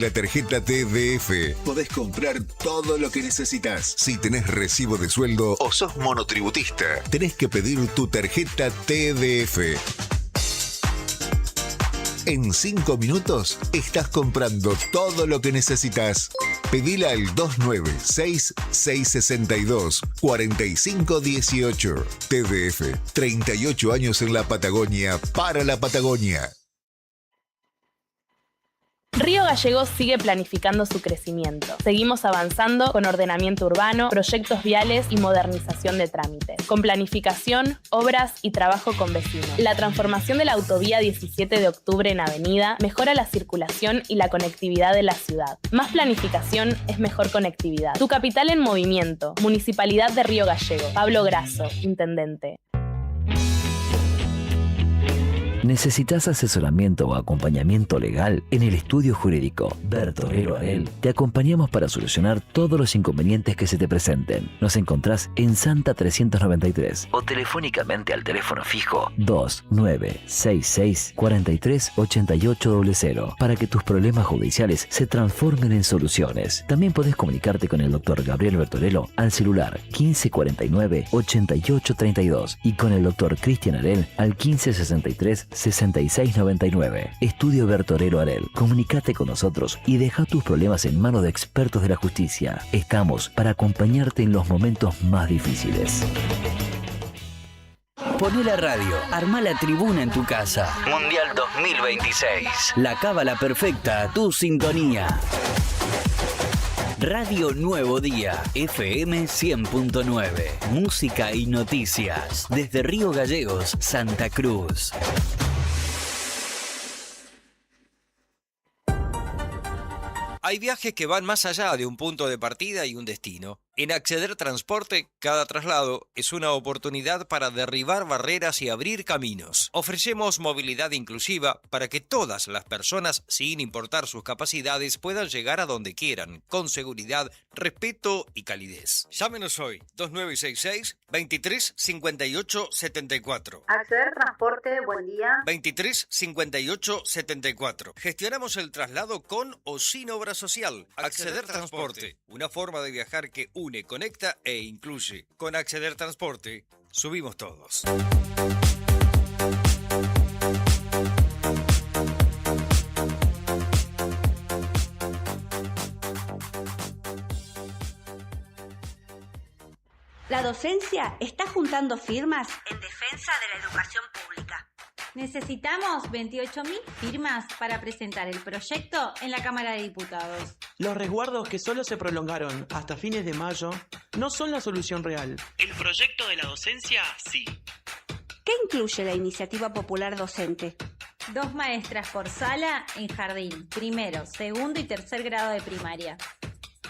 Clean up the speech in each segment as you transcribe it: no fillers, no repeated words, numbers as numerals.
La tarjeta TDF. Podés comprar todo lo que necesitas. Si tenés recibo de sueldo o sos monotributista, tenés que pedir tu tarjeta TDF. En 5 minutos estás comprando todo lo que necesitas. Pedila al 296-662-4518. TDF. 38 años en la Patagonia para la Patagonia. Río Gallegos sigue planificando su crecimiento. Seguimos avanzando con ordenamiento urbano, proyectos viales y modernización de trámites. Con planificación, obras y trabajo con vecinos. La transformación de la autovía 17 de octubre en avenida mejora la circulación y la conectividad de la ciudad. Más planificación es mejor conectividad. Tu capital en movimiento. Municipalidad de Río Gallegos. Pablo Grasso, Intendente. ¿Necesitas asesoramiento o acompañamiento legal? En el estudio jurídico Bertorello Arel te acompañamos para solucionar todos los inconvenientes que se te presenten. Nos encontrás en Santa 393 o telefónicamente al teléfono fijo 2966 43 8800 para que tus problemas judiciales se transformen en soluciones. También podés comunicarte con el doctor Gabriel Bertorello al celular 1549 8832 y con el doctor Cristian Arel al 1563 6699. Estudio Bertorello Arel. Comunicate con nosotros y deja tus problemas en manos de expertos de la justicia. Estamos para acompañarte en los momentos más difíciles. Poné la radio, armá la tribuna en tu casa. Mundial 2026. La cábala perfecta a tu sintonía. Radio Nuevo Día, FM 100.9. Música y noticias. Desde Río Gallegos, Santa Cruz. Hay viajes que van más allá de un punto de partida y un destino. En Acceder Transporte, cada traslado es una oportunidad para derribar barreras y abrir caminos. Ofrecemos movilidad inclusiva para que todas las personas, sin importar sus capacidades, puedan llegar a donde quieran, con seguridad, respeto y calidez. Llámenos hoy, 2966-235874. Acceder Transporte, buen día. 235874. Gestionamos el traslado con o sin obra social. Acceder Transporte, una forma de viajar que une, conecta e incluye. Con Acceder Transporte, subimos todos. La docencia está juntando firmas en defensa de la educación pública. Necesitamos 28.000 firmas para presentar el proyecto en la Cámara de Diputados. Los resguardos que solo se prolongaron hasta fines de mayo no son la solución real. El proyecto de la docencia, sí. ¿Qué incluye la iniciativa popular docente? 2 maestras por sala en jardín, primero, segundo y tercer grado de primaria.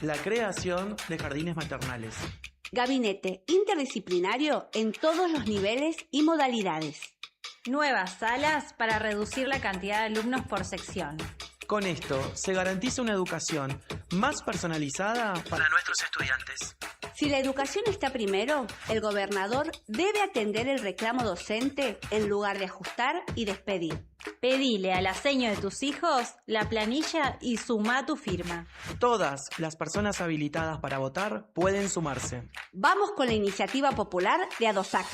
La creación de jardines maternales. Gabinete interdisciplinario en todos los niveles y modalidades. Nuevas salas para reducir la cantidad de alumnos por sección. Con esto se garantiza una educación más personalizada para nuestros estudiantes. Si la educación está primero, el gobernador debe atender el reclamo docente en lugar de ajustar y despedir. Pedile a la seño de tus hijos la planilla y suma tu firma. Todas las personas habilitadas para votar pueden sumarse. Vamos con la iniciativa popular de ADOSAC.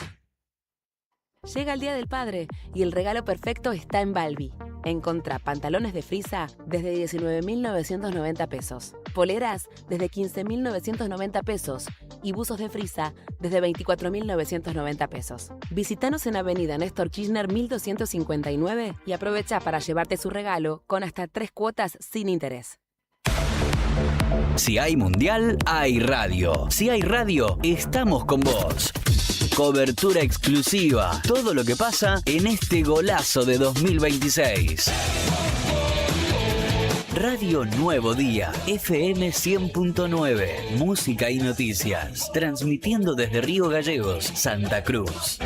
Llega el Día del Padre y el regalo perfecto está en Balbi. Encontrá pantalones de frisa desde 19.990 pesos, poleras desde 15.990 pesos y buzos de frisa desde 24.990 pesos. Visítanos en Avenida Néstor Kirchner 1259 y aprovecha para llevarte su regalo con hasta 3 cuotas sin interés. Si hay mundial, hay radio. Si hay radio, estamos con vos. Cobertura exclusiva. Todo lo que pasa en este golazo de 2026. Radio Nuevo Día, FM 100.9. Música y noticias. Transmitiendo desde Río Gallegos, Santa Cruz.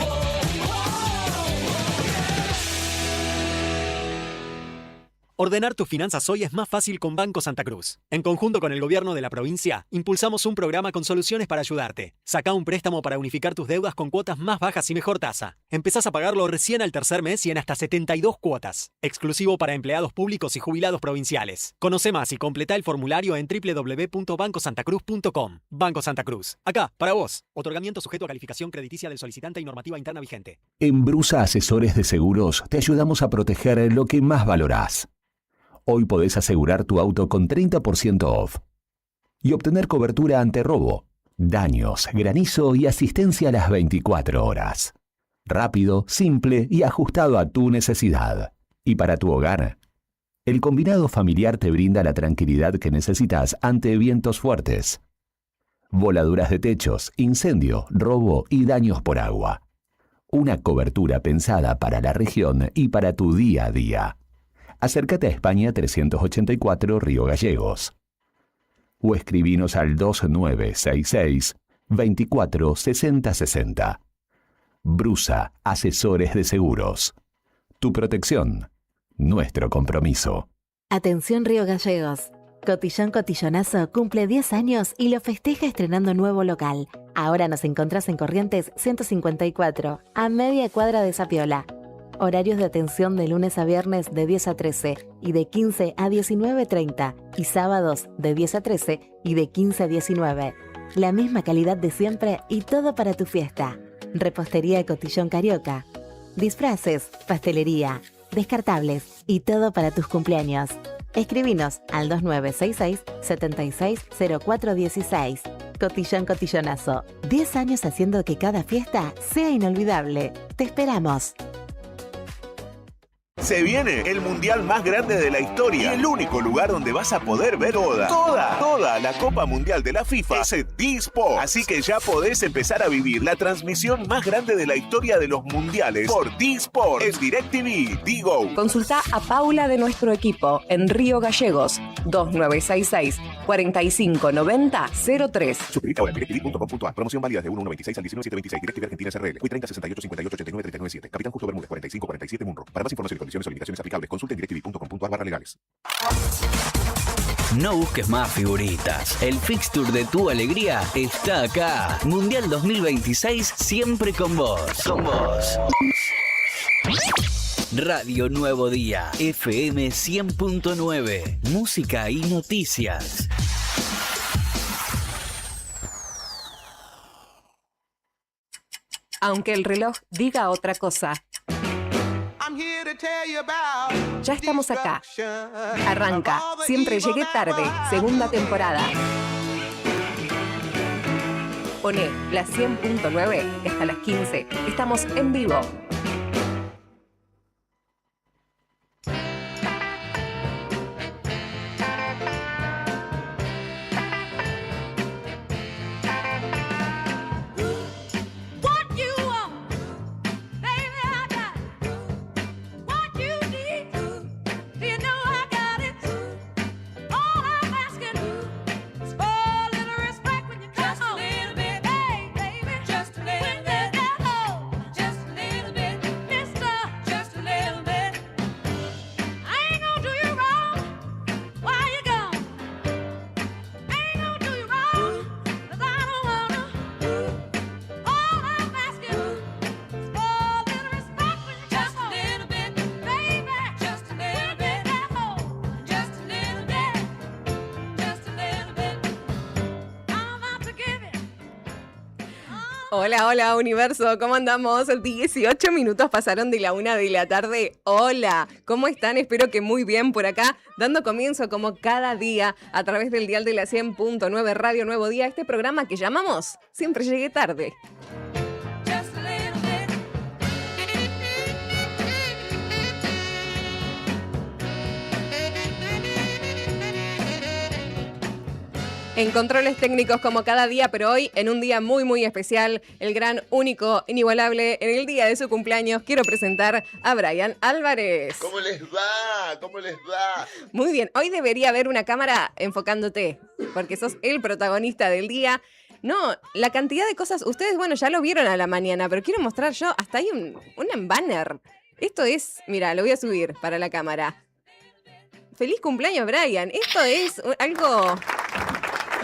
Ordenar tus finanzas hoy es más fácil con Banco Santa Cruz. En conjunto con el gobierno de la provincia, impulsamos un programa con soluciones para ayudarte. Sacá un préstamo para unificar tus deudas con cuotas más bajas y mejor tasa. Empezás a pagarlo recién al tercer mes y en hasta 72 cuotas. Exclusivo para empleados públicos y jubilados provinciales. Conoce más y completa el formulario en www.bancosantacruz.com. Banco Santa Cruz. Acá, para vos. Otorgamiento sujeto a calificación crediticia del solicitante y normativa interna vigente. En Brusa Asesores de Seguros te ayudamos a proteger lo que más valorás. Hoy podés asegurar tu auto con 30% off y obtener cobertura ante robo, daños, granizo y asistencia a las 24 horas. Rápido, simple y ajustado a tu necesidad. Y para tu hogar, el combinado familiar te brinda la tranquilidad que necesitas ante vientos fuertes, voladuras de techos, incendio, robo y daños por agua. Una cobertura pensada para la región y para tu día a día. Acércate a España 384 Río Gallegos. O escribinos al 2966 24 60 60. Brusa Asesores de Seguros. Tu protección, nuestro compromiso. Atención Río Gallegos. Cotillón Cotillonazo cumple 10 años y lo festeja estrenando nuevo local. Ahora nos encontrás en Corrientes 154, a media cuadra de Sapiola. Horarios de atención de lunes a viernes de 10 a 13 y de 15 a 19:30 y sábados de 10 a 13 y de 15 a 19. La misma calidad de siempre y todo para tu fiesta. Repostería Cotillón Carioca. Disfraces, pastelería, descartables y todo para tus cumpleaños. Escribinos al 2966 760416. Cotillón Cotillonazo. 10 años haciendo que cada fiesta sea inolvidable. Te esperamos. Se viene el mundial más grande de la historia y el único lugar donde vas a poder ver toda la Copa Mundial de la FIFA es D-Sport. Así que ya podés empezar a vivir la transmisión más grande de la historia de los mundiales por D-Sport en DirecTV, Digo. Consulta a Paula de nuestro equipo en Río Gallegos 2966 459003. Suscríbete ahora en directv.com.ar. Promoción válida de 1/1/26 al 19/7/26. DirecTV Argentina SRL. Q 30 68 58 89 39 7. Capitán Justo Bermúdez 45 47 Munro. Para más información y condiciones o limitaciones aplicables, consulta en directv.com.ar/legales. No busques más figuritas. El fixture de tu alegría está acá. Mundial 2026 siempre con vos. Con vos. Radio Nuevo Día, FM 100.9. Música y noticias. Aunque el reloj diga otra cosa. Ya estamos acá. Arranca. Siempre llegué tarde. Segunda temporada. Poné la 100.9 hasta las 15. Estamos en vivo. Hola, hola universo, ¿cómo andamos? 18 minutos pasaron de la 1 de la tarde. Hola, ¿cómo están? Espero que muy bien por acá, dando comienzo como cada día a través del dial de la 100.9 Radio Nuevo Día, este programa que llamamos Siempre Llegué Tarde. En controles técnicos como cada día, pero hoy en un día muy muy especial, el gran, único, inigualable, en el día de su cumpleaños, quiero presentar a Brian Álvarez. ¿Cómo les va? ¿Cómo les va? Muy bien, hoy debería haber una cámara enfocándote, porque sos el protagonista del día. No, la cantidad de cosas, ustedes, bueno, ya lo vieron a la mañana, pero quiero mostrar yo, hasta hay un banner. Esto es, mira, lo voy a subir para la cámara. feliz cumpleaños, Brian. Esto es algo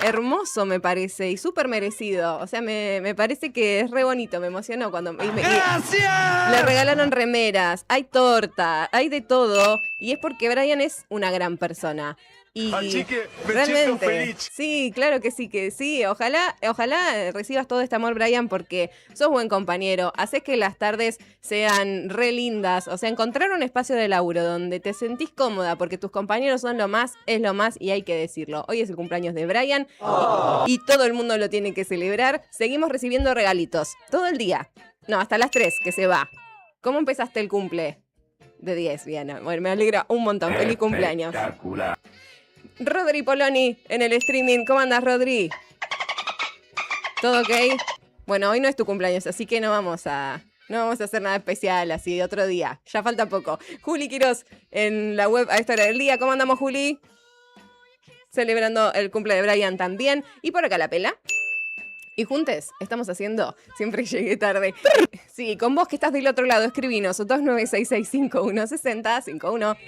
hermoso, me parece, y súper merecido. O sea, me parece que es re bonito, me emocionó cuando ¡gracias! Le regalaron remeras, hay torta, hay de todo, y es porque Brian es una gran persona. Y así que me realmente, siento feliz. Sí, claro que sí. Ojalá recibas todo este amor, Brian, porque sos buen compañero. Haces que las tardes sean re lindas. O sea, encontrar un espacio de laburo donde te sentís cómoda, porque tus compañeros son lo más, es lo más, y hay que decirlo. Hoy es el cumpleaños de Brian y todo el mundo lo tiene que celebrar. Seguimos recibiendo regalitos todo el día. No, hasta las 3 que se va. ¿Cómo empezaste el cumple? De 10, bien. Bueno, me alegra un montón. Feliz cumpleaños. Espectacular. Rodri Poloni en el streaming. ¿Cómo andas, Rodri? ¿Todo ok? Bueno, hoy no es tu cumpleaños, así que no vamos a hacer nada especial así de otro día. Ya falta poco. Juli Quiroz en la web a esta hora del día. ¿Cómo andamos, Juli? Celebrando el cumple de Brian también. Y por acá la pela. Y juntes, estamos haciendo Siempre Llegué Tarde. Sí, con vos que estás del otro lado, escribinos 2966516051.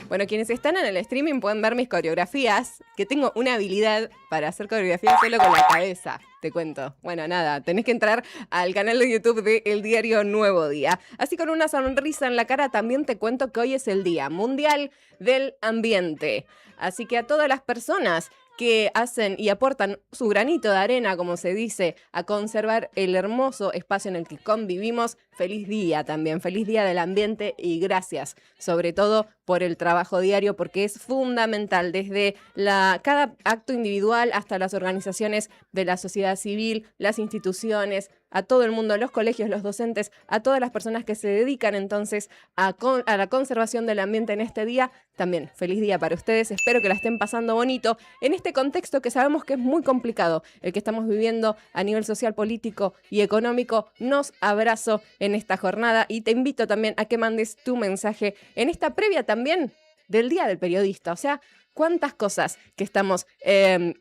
Bueno, quienes están en el streaming pueden ver mis coreografías, que tengo una habilidad para hacer coreografías solo con la cabeza, te cuento. Bueno, nada, tenés que entrar al canal de YouTube de El Diario Nuevo Día. Así con una sonrisa en la cara también te cuento que hoy es el Día Mundial del Ambiente. Así que a todas las personas que hacen y aportan su granito de arena, como se dice, a conservar el hermoso espacio en el que convivimos. Feliz día también, feliz día del ambiente y gracias, sobre todo por el trabajo diario, porque es fundamental desde cada acto individual hasta las organizaciones de la sociedad civil, las instituciones, a todo el mundo, los colegios, los docentes, a todas las personas que se dedican entonces a la conservación del ambiente en este día. También, feliz día para ustedes, espero que la estén pasando bonito en este contexto que sabemos que es muy complicado, el que estamos viviendo a nivel social, político y económico. Nos abrazo en esta jornada y te invito también a que mandes tu mensaje en esta previa también del Día del Periodista, o sea, cuántas cosas que estamos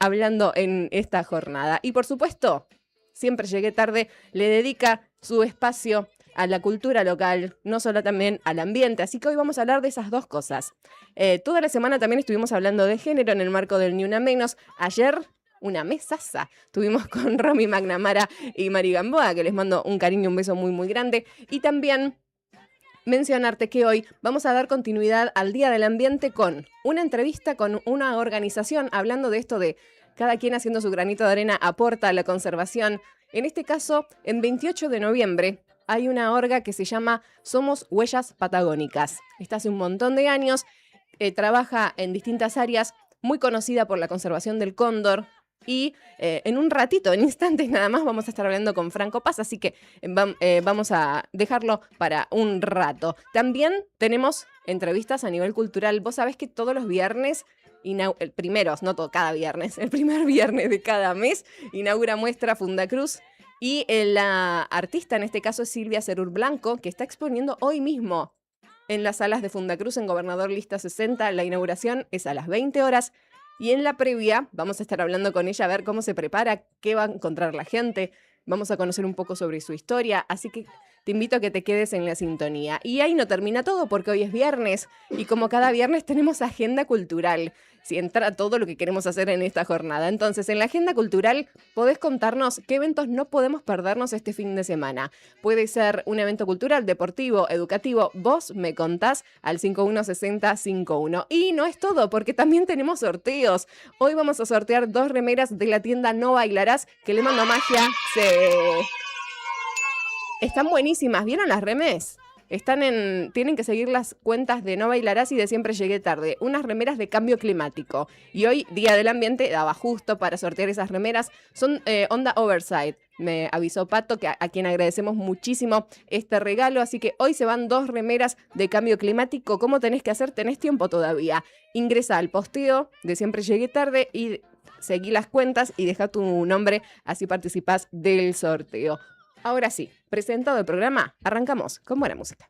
hablando en esta jornada. Y por supuesto, Siempre Llegué Tarde le dedica su espacio a la cultura local, no solo también al ambiente. Así que hoy vamos a hablar de esas dos cosas. Toda la semana también estuvimos hablando de género en el marco del Ni Una Menos. Ayer, una mesaza. Estuvimos con Romy McNamara y Mari Gamboa, que les mando un cariño, un beso muy, muy grande. Y también mencionarte que hoy vamos a dar continuidad al Día del Ambiente con una entrevista con una organización hablando de esto de cada quien haciendo su granito de arena aporta a la conservación. En este caso, en 28 de noviembre, hay una orga que se llama Somos Huellas Patagónicas. Está hace un montón de años, trabaja en distintas áreas, muy conocida por la conservación del cóndor. Y en un ratito, en instantes nada más, vamos a estar hablando con Franco Paz, así que vamos a dejarlo para un rato. También tenemos entrevistas a nivel cultural. Vos sabés que todos los viernes, cada viernes, el primer viernes de cada mes, inaugura muestra Fundacruz. Y la artista en este caso es Silvia Cerur Blanco, que está exponiendo hoy mismo en las salas de Fundacruz en Gobernador Lista 60. La inauguración es a las 20 horas. Y en la previa vamos a estar hablando con ella a ver cómo se prepara, qué va a encontrar la gente. Vamos a conocer un poco sobre su historia, así que te invito a que te quedes en la sintonía. Y ahí no termina todo porque hoy es viernes y como cada viernes tenemos agenda cultural. Si entra todo lo que queremos hacer en esta jornada. Entonces, en la agenda cultural podés contarnos qué eventos no podemos perdernos este fin de semana. Puede ser un evento cultural, deportivo, educativo. Vos me contás al 516051. Y no es todo, porque también tenemos sorteos. Hoy vamos a sortear 2 remeras de la tienda No Bailarás, que le mando magia. Están buenísimas. ¿Vieron las remes? Tienen que seguir las cuentas de No Bailarás y de Siempre Llegué Tarde. Unas remeras de cambio climático. Y hoy, Día del Ambiente, daba justo para sortear esas remeras. Son onda oversight. Me avisó Pato, a quien agradecemos muchísimo este regalo. Así que hoy se van 2 remeras de cambio climático. ¿Cómo tenés que hacer? Tenés tiempo todavía. Ingresa al posteo de Siempre Llegué Tarde y seguí las cuentas y deja tu nombre. Así participás del sorteo. Ahora sí, presentado el programa, arrancamos con buena música.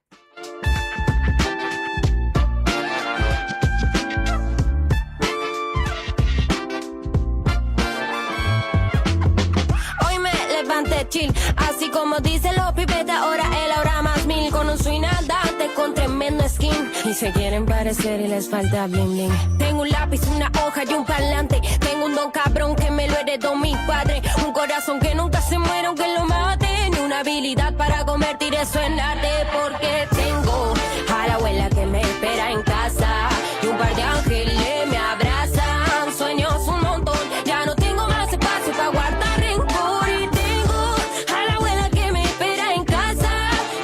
Hoy me levanté chill. Así como dicen los pipetes, ahora el aura más mil. Con un swing andante, con tremendo skin. Y se quieren parecer y les falta bling bling. Tengo un lápiz, una hoja y un parlante. Tengo un don cabrón que me lo heredó mi padre. Un corazón que nunca se muere aunque lo maten. Y una habilidad para convertir eso en arte. Porque tengo a la abuela que me espera en casa. Y un par de ángeles me abrazan. Sueños un montón, ya no tengo más espacio para guardar rencor. Y tengo a la abuela que me espera en casa.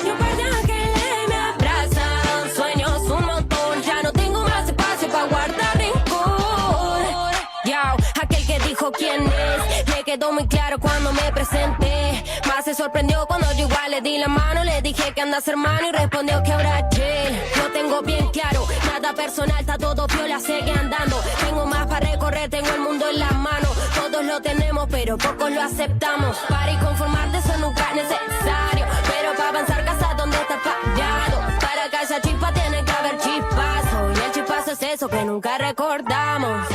Y un par de ángeles me abrazan. Sueños un montón, ya no tengo más espacio para guardar rencor. Yao, aquel que dijo quién es, me quedó muy claro cuando me presenté. Más se sorprendió cuando yo igual le di la mano. Le dije que andas hermano y respondió que ahora chill. Lo tengo bien claro, nada personal, está todo piola, sigue andando. Tengo más para recorrer, tengo el mundo en las manos. Todos lo tenemos, pero pocos lo aceptamos. Para y conformarte eso nunca es necesario. Pero para avanzar, casa donde está fallado. Para que haya chispa tiene que haber chispazo. Y el chispazo es eso que nunca recordamos.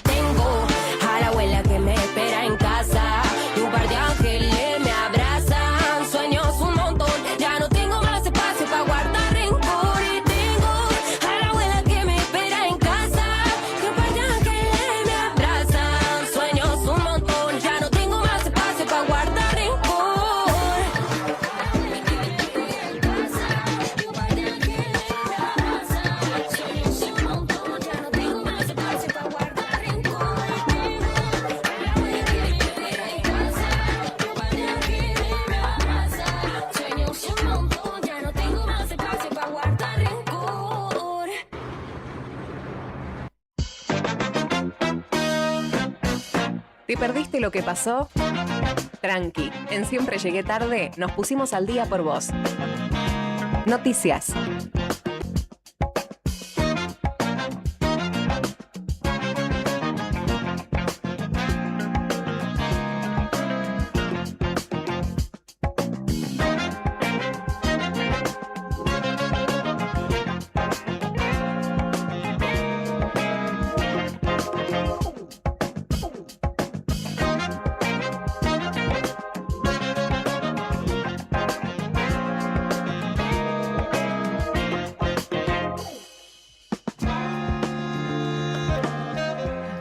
Tengo a la abuela que me espera en casa. Y un par de ángeles me abrazan. Sueños un montón, ya no tengo más espacio para guardar rencor. Y tengo a la abuela que me espera en casa. Y un par de ángeles me abrazan. Sueños un montón, ya no tengo más espacio para guardar rencor. Sueños un montón, ya no tengo más espacio para guardar rencor. ¿Te perdiste lo que pasó? Tranqui, en Siempre Llegué Tarde nos pusimos al día por vos. Noticias.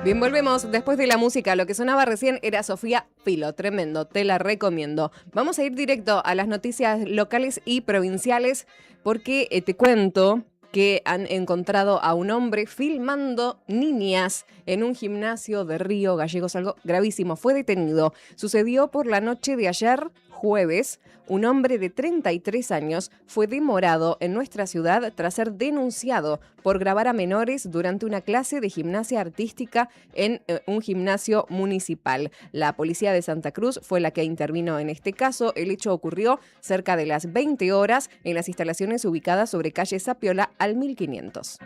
Bien, volvemos después de la música. Lo que sonaba recién era Sofía Filo, tremendo, te la recomiendo. Vamos a ir directo a las noticias locales y provinciales porque te cuento que han encontrado a un hombre filmando niñas en un gimnasio de Río Gallegos, algo gravísimo. Fue detenido. Sucedió por la noche de ayer, jueves. Un hombre de 33 años fue demorado en nuestra ciudad tras ser denunciado por grabar a menores durante una clase de gimnasia artística en un gimnasio municipal. La policía de Santa Cruz fue la que intervino en este caso. El hecho ocurrió cerca de las 20 horas en las instalaciones ubicadas sobre calle Zapiola al 1500.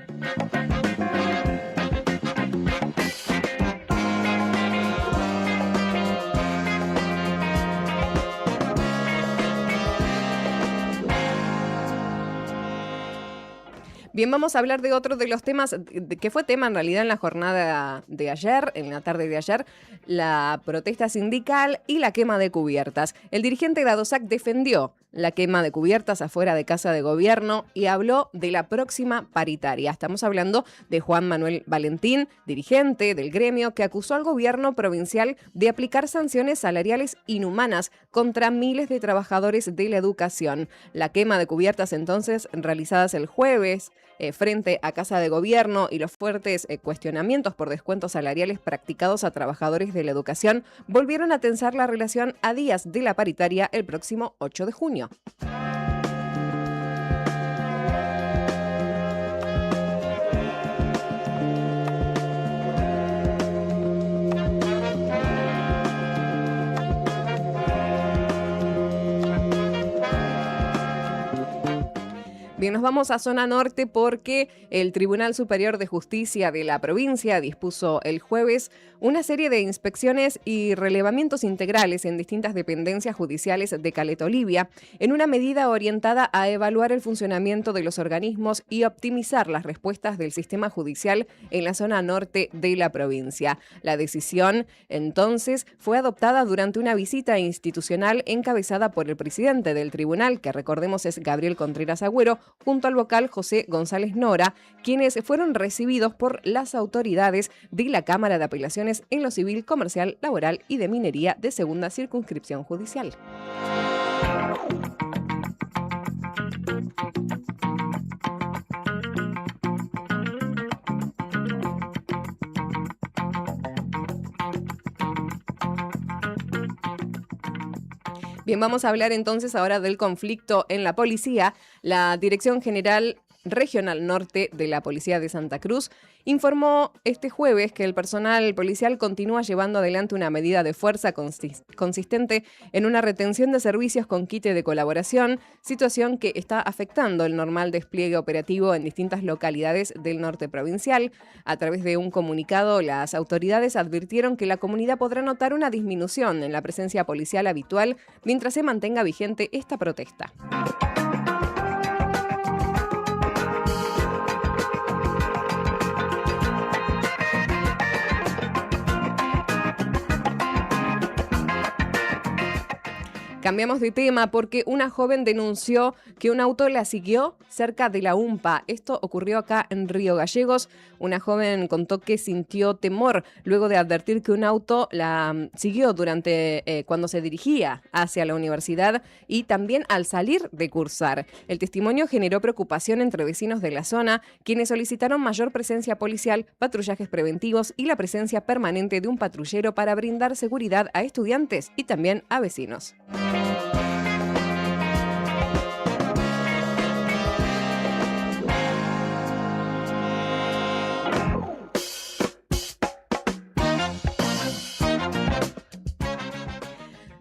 Bien, vamos a hablar de otro de los temas que fue tema en realidad en la jornada de ayer, en la tarde de ayer, la protesta sindical y la quema de cubiertas. El dirigente de ADOSAC defendió la quema de cubiertas afuera de Casa de Gobierno y habló de la próxima paritaria. Estamos hablando de Juan Manuel Valentín, dirigente del gremio, que acusó al gobierno provincial de aplicar sanciones salariales inhumanas contra miles de trabajadores de la educación. La quema de cubiertas entonces realizadas el jueves frente a Casa de Gobierno y los fuertes cuestionamientos por descuentos salariales practicados a trabajadores de la educación volvieron a tensar la relación a días de la paritaria el próximo 8 de junio. Bien, nos vamos a zona norte porque el Tribunal Superior de Justicia de la provincia dispuso el jueves una serie de inspecciones y relevamientos integrales en distintas dependencias judiciales de Caleta Olivia, en una medida orientada a evaluar el funcionamiento de los organismos y optimizar las respuestas del sistema judicial en la zona norte de la provincia. La decisión, entonces, fue adoptada durante una visita institucional encabezada por el presidente del tribunal, que recordemos es Gabriel Contreras Agüero, junto al vocal José González Nora, quienes fueron recibidos por las autoridades de la Cámara de Apelaciones en lo civil, comercial, laboral y de minería de segunda circunscripción judicial. Bien, vamos a hablar entonces ahora del conflicto en la policía. La Dirección General Regional Norte de la Policía de Santa Cruz informó este jueves que el personal policial continúa llevando adelante una medida de fuerza consistente en una retención de servicios con quite de colaboración, situación que está afectando el normal despliegue operativo en distintas localidades del norte provincial. A través de un comunicado, las autoridades advirtieron que la comunidad podrá notar una disminución en la presencia policial habitual mientras se mantenga vigente esta protesta. Cambiamos de tema porque una joven denunció que un auto la siguió cerca de la UMPA. Esto ocurrió acá en Río Gallegos. Una joven contó que sintió temor luego de advertir que un auto la siguió durante cuando se dirigía hacia la universidad y también al salir de cursar. El testimonio generó preocupación entre vecinos de la zona, quienes solicitaron mayor presencia policial, patrullajes preventivos y la presencia permanente de un patrullero para brindar seguridad a estudiantes y también a vecinos.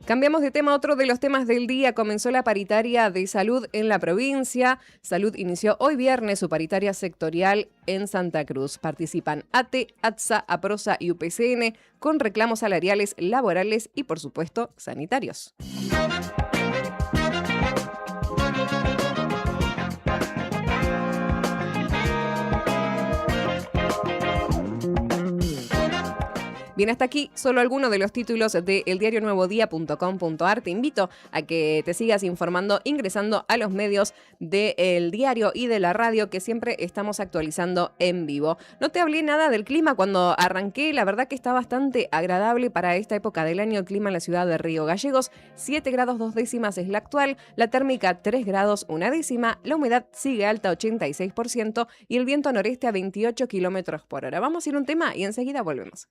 Cambiamos de tema, otro de los temas del día. Comenzó la paritaria de salud en la provincia. Salud inició hoy viernes su paritaria sectorial en Santa Cruz. Participan ATE, ATSA, APROSA y UPCN con reclamos salariales, laborales y, por supuesto, sanitarios. Bien, hasta aquí solo algunos de los títulos de eldiarionuevodía.com.ar. Te invito a que te sigas informando ingresando a los medios del diario y de la radio que siempre estamos actualizando en vivo. No te hablé nada del clima cuando arranqué, la verdad que está bastante agradable para esta época del año el clima en la ciudad de Río Gallegos. 7 grados 2 décimas es la actual, la térmica 3 grados 1 décima, la humedad sigue alta 86% y el viento noreste a 28 kilómetros por hora. Vamos a ir a un tema y enseguida volvemos.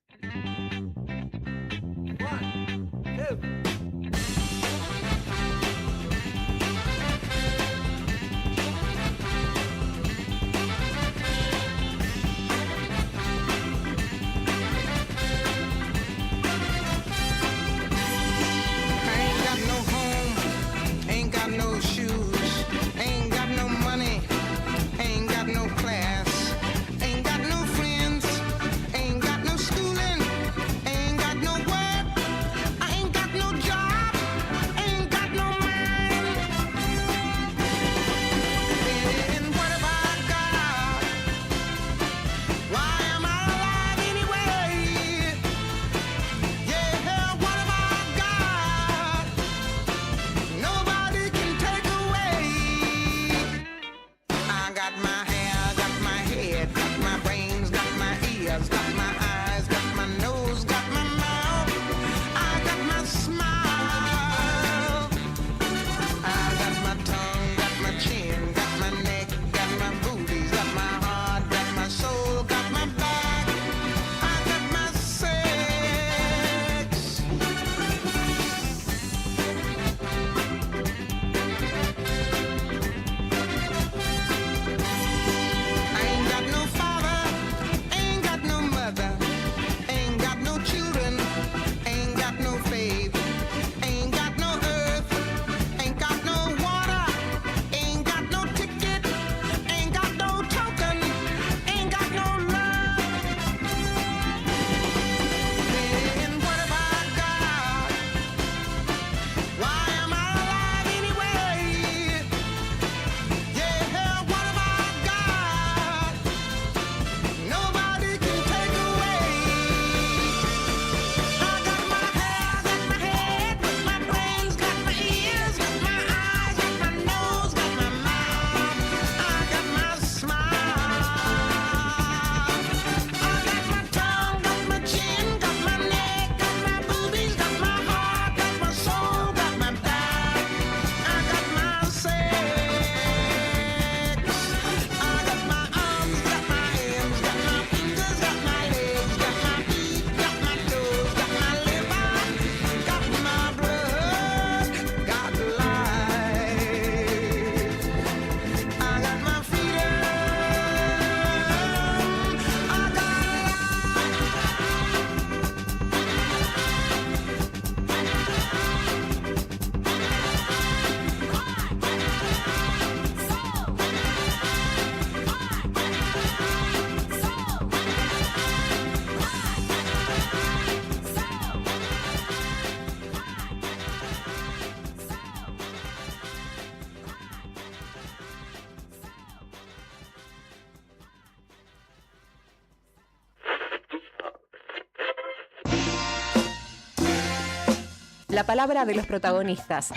La palabra de los protagonistas.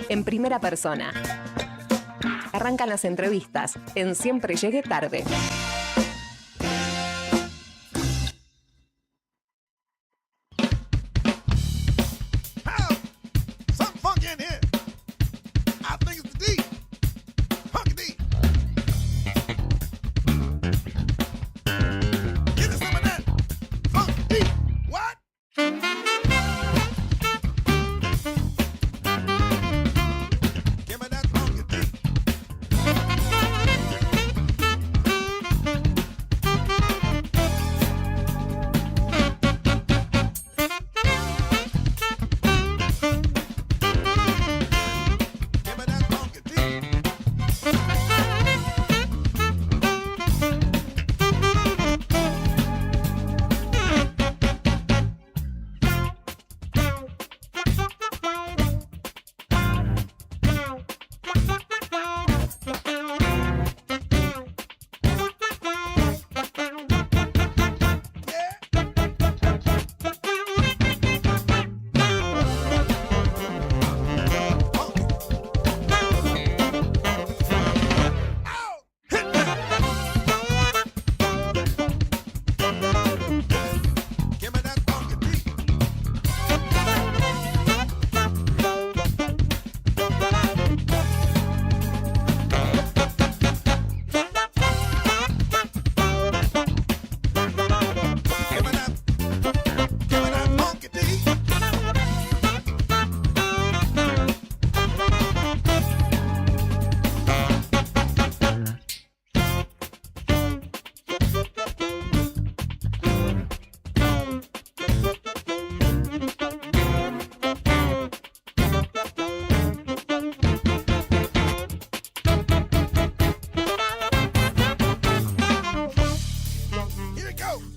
En primera persona. Arrancan las entrevistas en Siempre Llegué Tarde.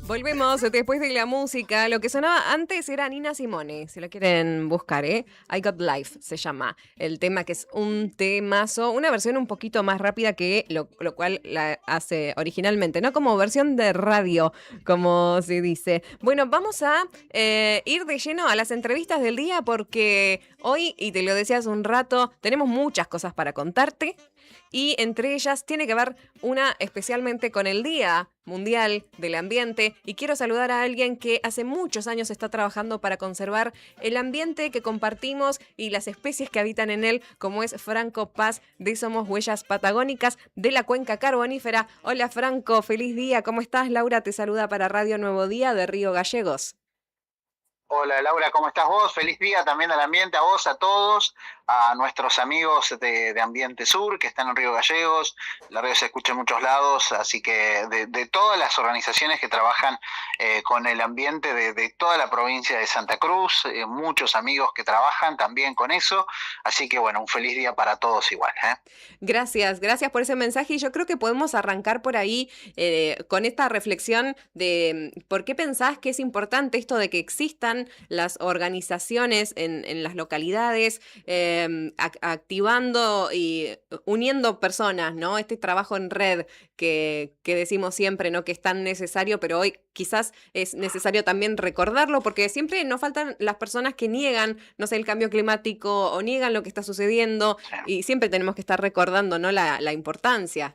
Volvemos después de la música. Lo que sonaba antes era Nina Simone, si lo quieren buscar, I Got Life se llama el tema, que es un temazo, una versión un poquito más rápida que lo cual la hace originalmente, ¿no? Como versión de radio, como se dice. Bueno, vamos a ir de lleno a las entrevistas del día porque hoy, y te lo decía hace un rato, tenemos muchas cosas para contarte. Y entre ellas tiene que ver una especialmente con el Día Mundial del Ambiente. Y quiero saludar a alguien que hace muchos años está trabajando para conservar el ambiente que compartimos y las especies que habitan en él, como es Franco Paz de Somos Huellas Patagónicas de la Cuenca Carbonífera. Hola Franco, feliz día, ¿cómo estás? Laura te saluda para Radio Nuevo Día de Río Gallegos. Hola Laura, ¿cómo estás vos? Feliz día también al ambiente, a vos, a todos, a nuestros amigos de Ambiente Sur que están en Río Gallegos. La radio se escucha en muchos lados, así que de todas las organizaciones que trabajan con el ambiente de toda la provincia de Santa Cruz, muchos amigos que trabajan también con eso, así que bueno, un feliz día para todos igual. Gracias por ese mensaje y yo creo que podemos arrancar por ahí con esta reflexión de por qué pensás que es importante esto de que existan las organizaciones en las localidades, activando y uniendo personas, ¿no? Este trabajo en red que decimos siempre, ¿no? Que es tan necesario, pero hoy quizás es necesario también recordarlo, porque siempre nos faltan las personas que niegan, no sé, el cambio climático o niegan lo que está sucediendo, y siempre tenemos que estar recordando, ¿no? La importancia.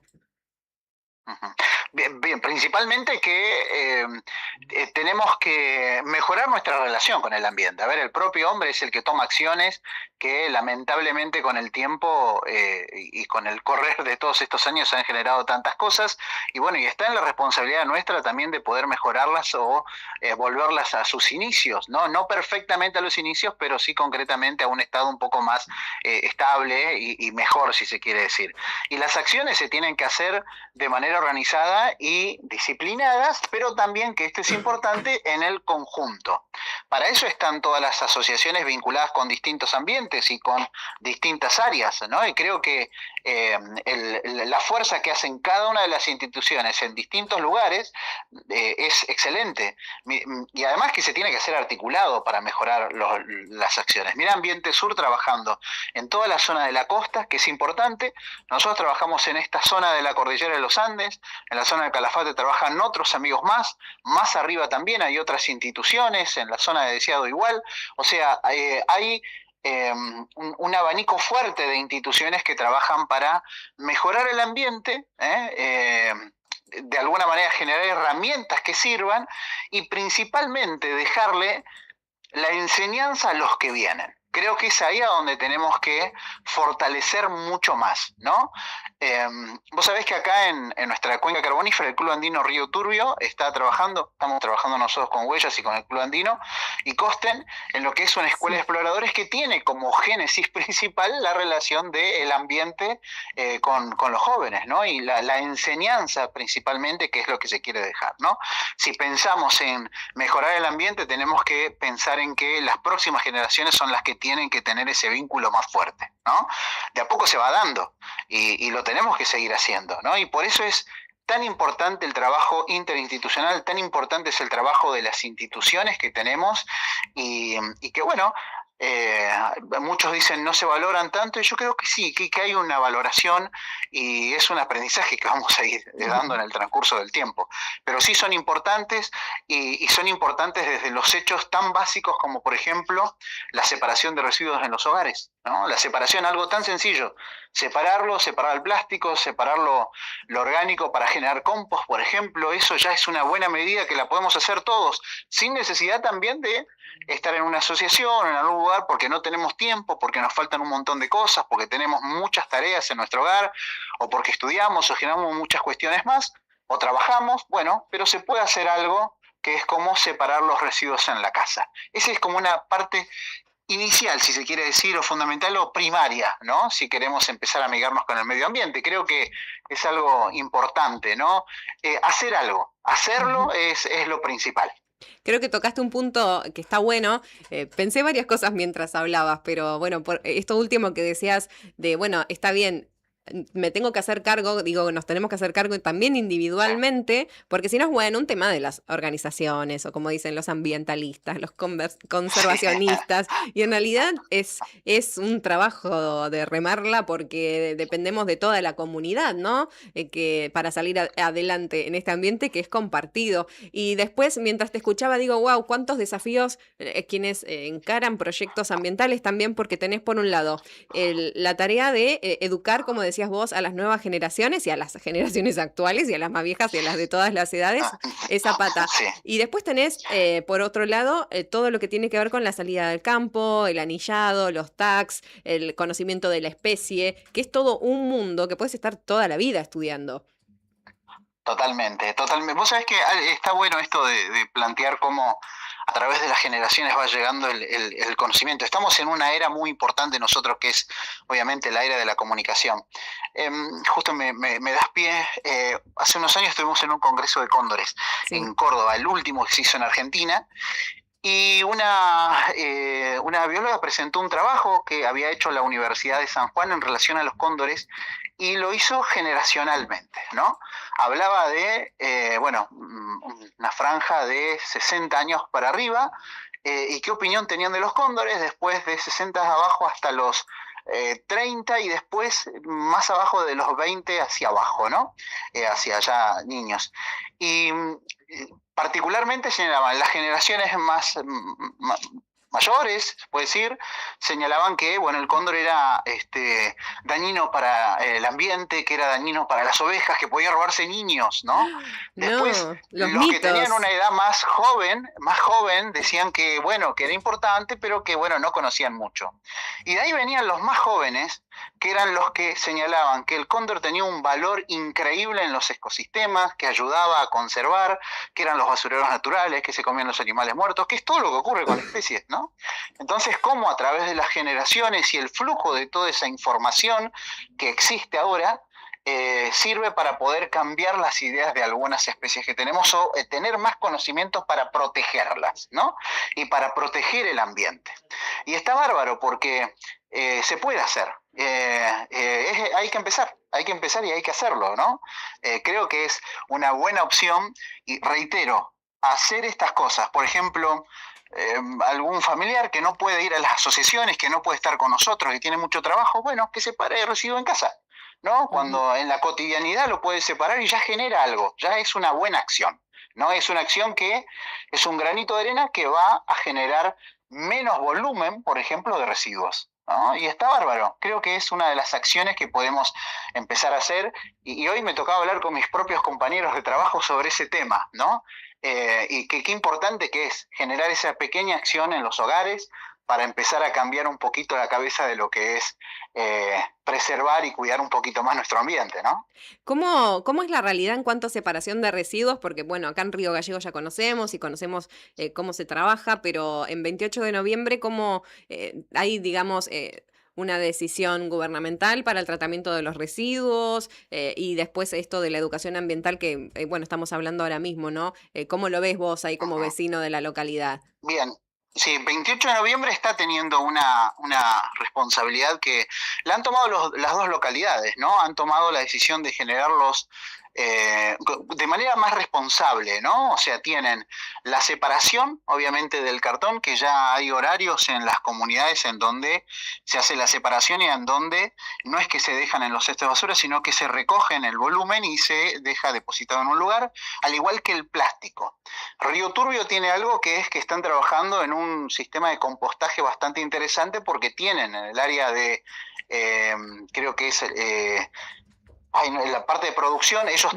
Bien, principalmente que tenemos que mejorar nuestra relación con el ambiente. A ver, el propio hombre es el que toma acciones que lamentablemente con el tiempo y con el correr de todos estos años han generado tantas cosas, y bueno, y está en la responsabilidad nuestra también de poder mejorarlas o volverlas a sus inicios, no perfectamente a los inicios, pero sí concretamente a un estado un poco más estable y mejor, si se quiere decir. Y las acciones se tienen que hacer de manera organizada y disciplinadas, pero también, que esto es importante, en el conjunto. Para eso están todas las asociaciones vinculadas con distintos ambientes y con distintas áreas, ¿no? Y creo que la fuerza que hacen cada una de las instituciones en distintos lugares es excelente, y además que se tiene que hacer articulado para mejorar las acciones. Mira, Ambiente Sur trabajando en toda la zona de la costa, que es importante. Nosotros trabajamos en esta zona de la cordillera de los Andes, en la zona zona del Calafate trabajan otros amigos más arriba también hay otras instituciones, en la zona de Deseado igual, o sea, hay un abanico fuerte de instituciones que trabajan para mejorar el ambiente, de alguna manera generar herramientas que sirvan y principalmente dejarle la enseñanza a los que vienen. Creo que es ahí a donde tenemos que fortalecer mucho más, ¿no? Vos sabés que acá en nuestra cuenca carbonífera, el Club Andino Río Turbio estamos trabajando nosotros con Huellas y con el Club Andino y Costen en lo que es una escuela de exploradores que tiene como génesis principal la relación del ambiente con los jóvenes, ¿no? Y la enseñanza principalmente, que es lo que se quiere dejar, ¿no? Si pensamos en mejorar el ambiente, tenemos que pensar en que las próximas generaciones son las que tienen que tener ese vínculo más fuerte, ¿no? De a poco se va dando y lo tenemos que seguir haciendo, ¿no? Y por eso es tan importante el trabajo interinstitucional, tan importante es el trabajo de las instituciones que tenemos y que, bueno, muchos dicen no se valoran tanto, y yo creo que sí, que hay una valoración y es un aprendizaje que vamos a ir dando en el transcurso del tiempo. Pero sí son importantes y son importantes desde los hechos tan básicos como, por ejemplo, la separación de residuos en los hogares, ¿no? La separación, algo tan sencillo, separar el plástico, separar lo orgánico para generar compost, por ejemplo, eso ya es una buena medida que la podemos hacer todos, sin necesidad también de estar en una asociación, en algún lugar, porque no tenemos tiempo, porque nos faltan un montón de cosas, porque tenemos muchas tareas en nuestro hogar, o porque estudiamos o generamos muchas cuestiones más, o trabajamos, bueno, pero se puede hacer algo que es como separar los residuos en la casa. Esa es como una parte inicial, si se quiere decir, o fundamental o primaria, ¿no? Si queremos empezar a amigarnos con el medio ambiente. Creo que es algo importante, ¿no? Hacer algo, hacerlo es lo principal. Creo que tocaste un punto que está bueno. Pensé varias cosas mientras hablabas, pero bueno, por esto último que decías de, bueno, está bien, me tengo que hacer cargo, digo, nos tenemos que hacer cargo también individualmente, porque si no es bueno un tema de las organizaciones, o como dicen los ambientalistas, los conservacionistas, y en realidad es un trabajo de remarla porque dependemos de toda la comunidad, ¿no? Que para salir adelante en este ambiente que es compartido. Y después, mientras te escuchaba, digo, wow, cuántos desafíos quienes encaran proyectos ambientales también, porque tenés por un lado la tarea de educar, como decías vos, a las nuevas generaciones y a las generaciones actuales y a las más viejas y a las de todas las edades, esa pata. Sí. Y después tenés, por otro lado, todo lo que tiene que ver con la salida del campo, el anillado, los tags, el conocimiento de la especie, que es todo un mundo que puedes estar toda la vida estudiando. Totalmente. Vos sabés que está bueno esto de plantear cómo a través de las generaciones va llegando el conocimiento. Estamos en una era muy importante nosotros, que es obviamente la era de la comunicación. Justo me das pie, hace unos años estuvimos en un congreso de cóndores en Córdoba, el último que se hizo en Argentina, y una bióloga presentó un trabajo que había hecho la Universidad de San Juan en relación a los cóndores, y lo hizo generacionalmente, ¿no? Hablaba de, una franja de 60 años para arriba, y qué opinión tenían de los cóndores, después de 60 abajo hasta los 30, y después más abajo de los 20 hacia abajo, ¿no? Hacia allá niños. Y particularmente señalaban las generaciones más mayores, se puede decir, señalaban que el cóndor era dañino para el ambiente, que era dañino para las ovejas, que podía robarse niños, ¿no? Después, los que tenían una edad más joven, decían que era importante, pero que no conocían mucho. Y de ahí venían los más jóvenes, que eran los que señalaban que el cóndor tenía un valor increíble en los ecosistemas, que ayudaba a conservar, que eran los basureros naturales, que se comían los animales muertos, que es todo lo que ocurre con las especies, ¿no? Entonces, cómo a través de las generaciones y el flujo de toda esa información que existe ahora, sirve para poder cambiar las ideas de algunas especies que tenemos o tener más conocimientos para protegerlas, ¿no? Y para proteger el ambiente. Y está bárbaro porque se puede hacer. Hay que empezar y hay que hacerlo, ¿no? Creo que es una buena opción y reitero, hacer estas cosas, por ejemplo, algún familiar que no puede ir a las asociaciones, que no puede estar con nosotros, que tiene mucho trabajo, que se pare el residuo en casa. ¿no? Cuando en la cotidianidad lo puedes separar y ya genera algo, ya es una buena acción, ¿no? Es una acción que es un granito de arena que va a generar menos volumen, por ejemplo, de residuos, ¿no? Y está bárbaro. Creo que es una de las acciones que podemos empezar a hacer y hoy me tocaba hablar con mis propios compañeros de trabajo sobre ese tema, ¿no? Y qué importante que es generar esa pequeña acción en los hogares para empezar a cambiar un poquito la cabeza de lo que es preservar y cuidar un poquito más nuestro ambiente, ¿no? ¿Cómo es la realidad en cuanto a separación de residuos? Porque, bueno, acá en Río Gallegos ya conocemos y conocemos cómo se trabaja, pero en 28 de noviembre, ¿cómo hay, digamos, una decisión gubernamental para el tratamiento de los residuos y después esto de la educación ambiental que, bueno, estamos hablando ahora mismo, ¿no? ¿Cómo lo ves vos ahí como vecino de la localidad? Bien. Sí, 28 de noviembre está teniendo una responsabilidad que la han tomado las dos localidades, ¿no? Han tomado la decisión de generarlos de manera más responsable, ¿no? O sea, tienen la separación, obviamente, del cartón, que ya hay horarios en las comunidades en donde se hace la separación y en donde no es que se dejan en los cestos de basura, sino que se recogen el volumen y se deja depositado en un lugar, al igual que el plástico. Río Turbio tiene algo que es que están trabajando en un sistema de compostaje bastante interesante porque tienen en el área de, creo que es... en la parte de producción, ellos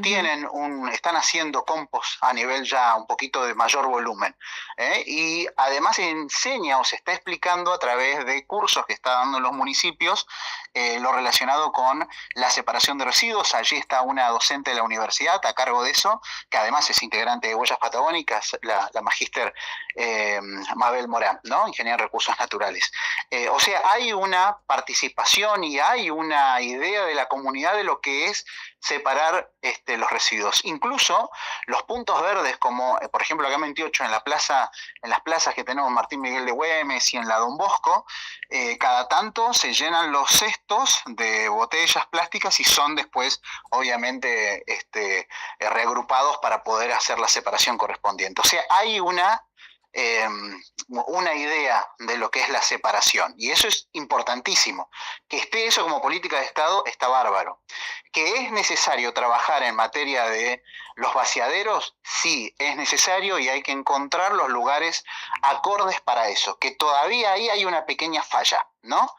están haciendo compost a nivel ya un poquito de mayor volumen. Y además enseña o se está explicando a través de cursos que está dando en los municipios lo relacionado con la separación de residuos. Allí está una docente de la universidad a cargo de eso, que además es integrante de Huellas Patagónicas, la magíster Mabel Morán, ¿no? Ingeniera en Recursos Naturales. O sea, hay una participación y hay una idea de la comunidad de lo que es separar los residuos. Incluso los puntos verdes, como por ejemplo acá en 28, en las plazas que tenemos Martín Miguel de Güemes y en la Don Bosco, cada tanto se llenan los cestos de botellas plásticas y son después obviamente reagrupados para poder hacer la separación correspondiente. O sea, hay una idea de lo que es la separación y eso es importantísimo. Que esté eso como política de Estado está bárbaro. Que es necesario trabajar en materia de los vaciaderos, sí, es necesario y hay que encontrar los lugares acordes para eso, que todavía ahí hay una pequeña falla, ¿no?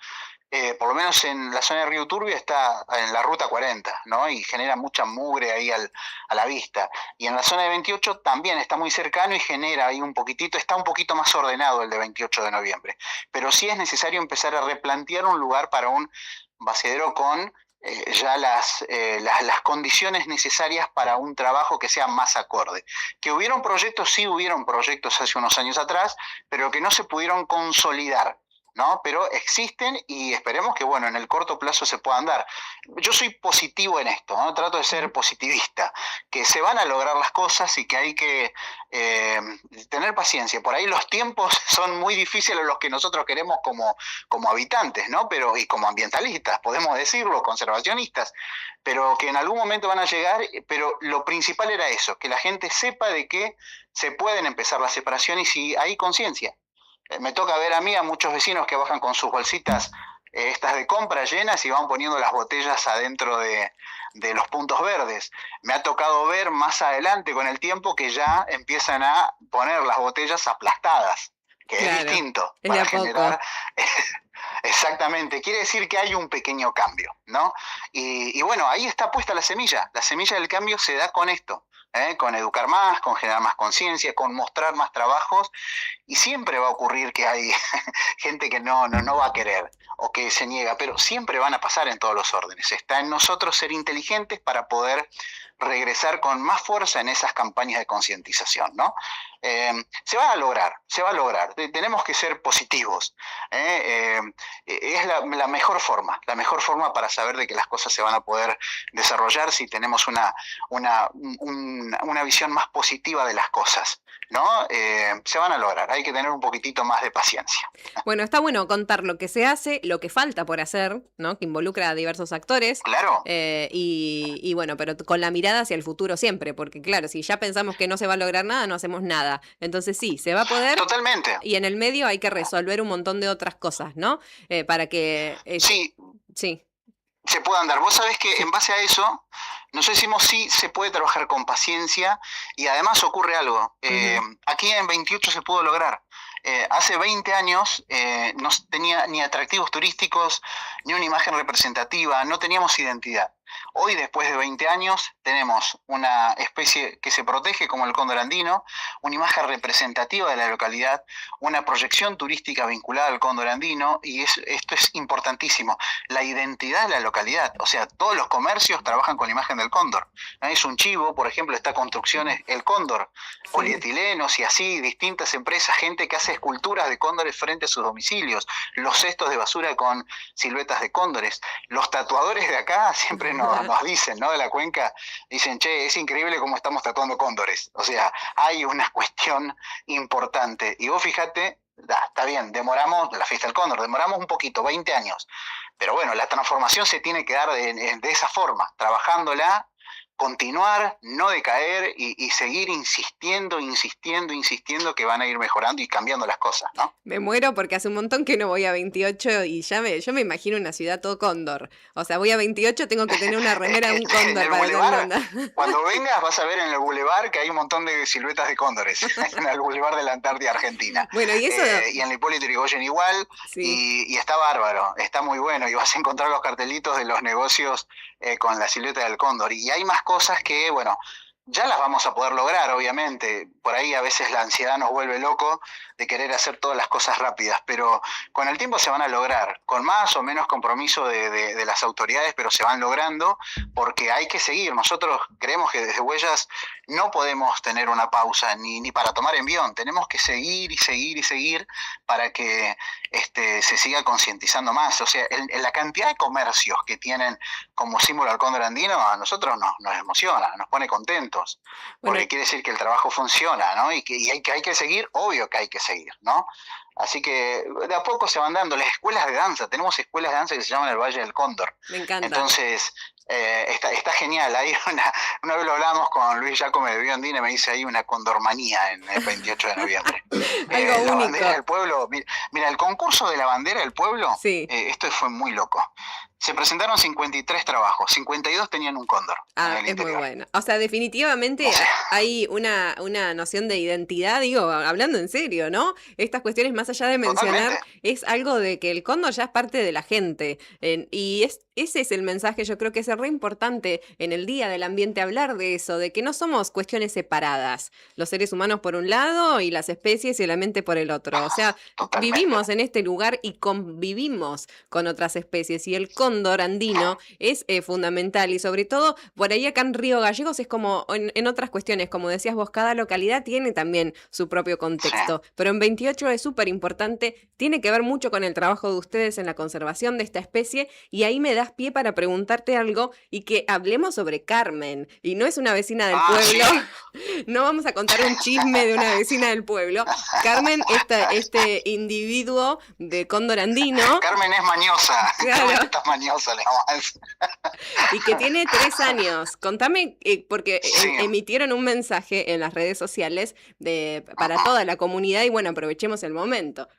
Por lo menos en la zona de Río Turbio está en la ruta 40, ¿no? Y genera mucha mugre ahí a la vista. Y en la zona de 28 también está muy cercano y genera ahí un poquitito, está un poquito más ordenado el de 28 de noviembre. Pero sí es necesario empezar a replantear un lugar para un vaciadero con ya las condiciones necesarias para un trabajo que sea más acorde. Que hubieron proyectos, sí hubieron proyectos hace unos años atrás, pero que no se pudieron consolidar, ¿no? Pero existen y esperemos que, bueno, en el corto plazo se puedan dar. Yo soy positivo en esto, ¿no? Trato de ser positivista, que se van a lograr las cosas y que hay que tener paciencia. Por ahí los tiempos son muy difíciles los que nosotros queremos como habitantes, ¿no? Pero, y como ambientalistas, podemos decirlo, conservacionistas, pero que en algún momento van a llegar, pero lo principal era eso, que la gente sepa de que se pueden empezar las separaciones y hay conciencia. Me toca ver a mí a muchos vecinos que bajan con sus bolsitas estas de compra llenas y van poniendo las botellas adentro de los puntos verdes. Me ha tocado ver más adelante con el tiempo que ya empiezan a poner las botellas aplastadas, que claro, es distinto. Es para generar... Exactamente, quiere decir que hay un pequeño cambio, ¿no? Y bueno, ahí está puesta la semilla del cambio se da con esto. Con educar más, con generar más conciencia, con mostrar más trabajos, y siempre va a ocurrir que hay gente que no va a querer o que se niega, pero siempre van a pasar en todos los órdenes. Está en nosotros ser inteligentes para poder regresar con más fuerza en esas campañas de concientización, ¿no? Se va a lograr, tenemos que ser positivos, es la mejor forma para saber de que las cosas se van a poder desarrollar si tenemos una visión más positiva de las cosas, ¿no? Se van a lograr, hay que tener un poquitito más de paciencia. Bueno, está bueno contar lo que se hace, lo que falta por hacer, ¿no? Que involucra a diversos actores. Claro. Y bueno, pero con la mirada hacia el futuro siempre, porque claro, si ya pensamos que no se va a lograr nada, no hacemos nada. Entonces sí, se va a poder. Totalmente. Y en el medio hay que resolver un montón de otras cosas, ¿no? Para que... Sí. se puedan dar. Vos sabés que en base a eso, nosotros decimos sí se puede trabajar con paciencia y además ocurre algo. Aquí en 28 se pudo lograr. Hace 20 años no tenía ni atractivos turísticos, ni una imagen representativa, no teníamos identidad. Hoy, después de 20 años, tenemos una especie que se protege como el cóndor andino, una imagen representativa de la localidad, una proyección turística vinculada al cóndor andino, y esto es importantísimo, la identidad de la localidad. O sea, todos los comercios trabajan con la imagen del cóndor. Es un chivo, por ejemplo, está Construcciones El Cóndor, polietilenos y así, distintas empresas, gente que hace esculturas de cóndores frente a sus domicilios, los cestos de basura con siluetas de cóndores. Los tatuadores de acá siempre nos dicen, ¿no? De la cuenca, dicen, che, es increíble cómo estamos tatuando cóndores. O sea, hay una cuestión importante. Y vos fíjate, está bien, demoramos la fiesta del cóndor, demoramos un poquito, 20 años. Pero bueno, la transformación se tiene que dar de esa forma, trabajándola, continuar, no decaer y seguir insistiendo que van a ir mejorando y cambiando las cosas, ¿no? Me muero porque hace un montón que no voy a 28 y yo me imagino una ciudad todo cóndor. O sea, voy a 28, tengo que tener una remera de un cóndor para tener onda. Cuando vengas vas a ver en el bulevar que hay un montón de siluetas de cóndores en el bulevar de la Antártida Argentina. Bueno, y eso... y en el Hipólito Yrigoyen igual, sí. y está bárbaro, está muy bueno, y vas a encontrar los cartelitos de los negocios con la silueta del cóndor. Y hay más cosas que, bueno, ya las vamos a poder lograr, obviamente. Por ahí a veces la ansiedad nos vuelve loco de querer hacer todas las cosas rápidas, pero con el tiempo se van a lograr, con más o menos compromiso de las autoridades, pero se van logrando porque hay que seguir. Nosotros creemos que desde Huellas no podemos tener una pausa ni para tomar envión, tenemos que seguir y seguir para que se siga concientizando más. O sea, la cantidad de comercios que tienen como símbolo al cóndor andino a nosotros nos emociona, nos pone contentos, porque quiere decir que el trabajo funciona, ¿no? Y hay que seguir, obvio que hay que seguir, ¿no? Así que de a poco se van dando las escuelas de danza. Tenemos escuelas de danza que se llaman el Valle del Cóndor. Me encanta. Entonces, está genial. Hay una vez lo hablamos con Luis Giacomo de Biondine, me dice, hay una condormanía en el 28 de noviembre. Algo la único. bandera del pueblo, mira, el concurso de la bandera del pueblo, sí. Esto fue muy loco. Se presentaron 53 trabajos, 52 tenían un cóndor. Es muy bueno. O sea, definitivamente hay una noción de identidad, digo, hablando en serio, ¿no? Estas cuestiones, más allá de mencionar, totalmente, es algo de que el cóndor ya es parte de la gente. Y ese es el mensaje, yo creo que es re importante en el Día del Ambiente hablar de eso, de que no somos cuestiones separadas. Los seres humanos por un lado y las especies y el ambiente por el otro. O sea, totalmente, vivimos en este lugar y convivimos con otras especies. Y el cóndor andino es fundamental, y sobre todo por ahí acá en Río Gallegos es como en otras cuestiones, como decías vos, cada localidad tiene también su propio contexto, pero en 28 es súper importante, tiene que ver mucho con el trabajo de ustedes en la conservación de esta especie, y ahí me das pie para preguntarte algo y que hablemos sobre Carmen, y no es una vecina del pueblo, no vamos a contar un chisme de una vecina del pueblo. Carmen, este individuo de cóndor andino. Carmen es mañosa, claro. Carmen está mañosa, le vamos a decir. Y que tiene 3 años. Contame, porque emitieron un mensaje en las redes sociales para toda la comunidad, y bueno, aprovechemos el momento.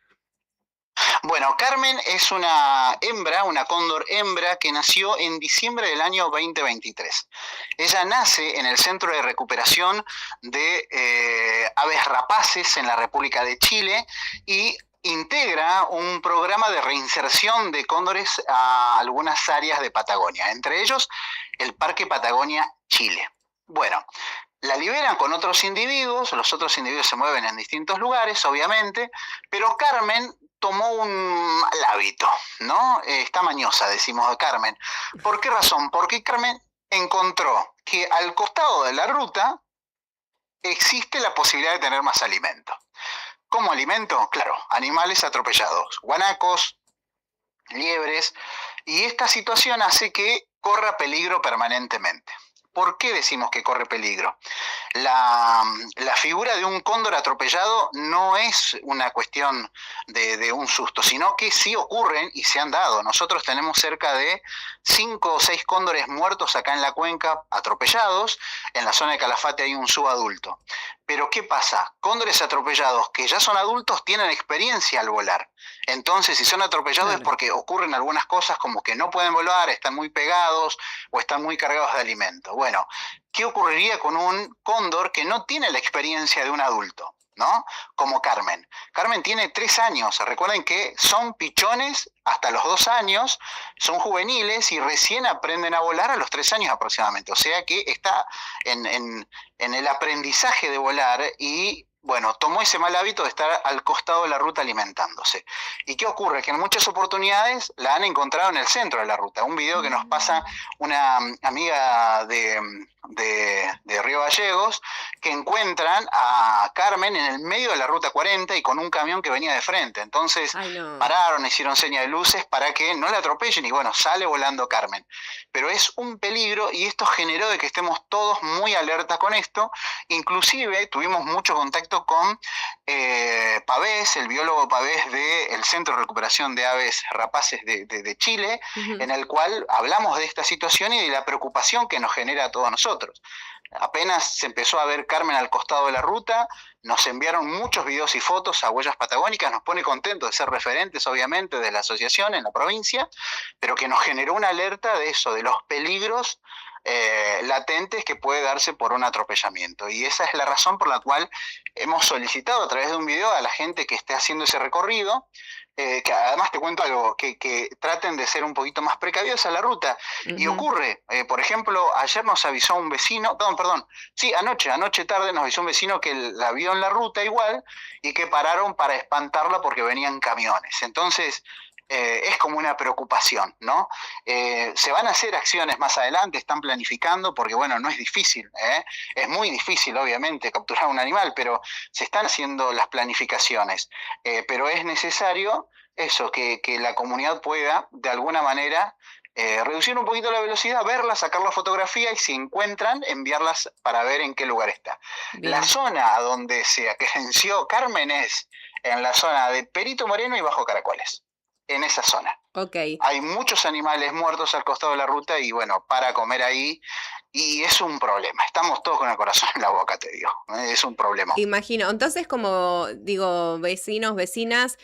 Bueno, Carmen es una hembra, una cóndor hembra que nació en diciembre del año 2023. Ella nace en el Centro de Recuperación de Aves Rapaces en la República de Chile y integra un programa de reinserción de cóndores a algunas áreas de Patagonia, entre ellos el Parque Patagonia Chile. Bueno, la liberan con otros individuos, los otros individuos se mueven en distintos lugares, obviamente, pero Carmen tomó un mal hábito, ¿no? Está mañosa, decimos de Carmen. ¿Por qué razón? Porque Carmen encontró que al costado de la ruta existe la posibilidad de tener más alimento. ¿Cómo alimento? Claro, animales atropellados, guanacos, liebres, y esta situación hace que corra peligro permanentemente. ¿Por qué decimos que corre peligro? La figura de un cóndor atropellado no es una cuestión de un susto, sino que sí ocurren y se han dado. Nosotros tenemos cerca de 5 o 6 cóndores muertos acá en la cuenca, atropellados. En la zona de Calafate hay un subadulto. Pero ¿qué pasa? Cóndores atropellados que ya son adultos tienen experiencia al volar. Entonces, si son atropellados es porque ocurren algunas cosas como que no pueden volar, están muy pegados o están muy cargados de alimento. Bueno, ¿qué ocurriría con un cóndor que no tiene la experiencia de un adulto? ¿No? Como Carmen. Carmen tiene 3 años. Recuerden que son pichones hasta los 2 años, son juveniles y recién aprenden a volar a los 3 años aproximadamente. O sea que está en el aprendizaje de volar y, bueno, tomó ese mal hábito de estar al costado de la ruta alimentándose. ¿Y qué ocurre? Que en muchas oportunidades la han encontrado en el centro de la ruta. Un video que nos pasa una amiga de Río Gallegos, que encuentran a Carmen en el medio de la ruta 40 y con un camión que venía de frente. Entonces pararon, hicieron seña de luces para que no la atropellen y bueno, sale volando Carmen. Pero es un peligro y esto generó de que estemos todos muy alertas con esto. Inclusive tuvimos mucho contacto con Pavés, el biólogo Pavés del Centro de Recuperación de Aves Rapaces de Chile, en el cual hablamos de esta situación y de la preocupación que nos genera a todos nosotros. Apenas se empezó a ver Carmen al costado de la ruta, nos enviaron muchos videos y fotos a Huellas Patagónicas, nos pone contentos de ser referentes obviamente de la asociación en la provincia, pero que nos generó una alerta de eso, de los peligros latentes que puede darse por un atropellamiento. Y esa es la razón por la cual hemos solicitado a través de un video a la gente que esté haciendo ese recorrido, que además te cuento algo, que traten de ser un poquito más precavidos a la ruta. Y ocurre, por ejemplo, ayer nos avisó un vecino, anoche tarde nos avisó un vecino que la vio en la ruta igual y que pararon para espantarla porque venían camiones. Entonces, es como una preocupación, ¿no? Se van a hacer acciones más adelante, están planificando, porque bueno, no es difícil, es muy difícil obviamente capturar un animal, pero se están haciendo las planificaciones, pero es necesario eso, que la comunidad pueda de alguna manera reducir un poquito la velocidad, verla, sacar la fotografía y si encuentran, enviarlas para ver en qué lugar está. Bien. La zona donde se acrecenció Carmen es en la zona de Perito Moreno y Bajo Caracoles. En esa zona. Hay muchos animales muertos al costado de la ruta y bueno, para comer ahí y es un problema. Estamos todos con el corazón en la boca, te digo. Es un problema. Imagino. Entonces, como digo, vecinos, vecinas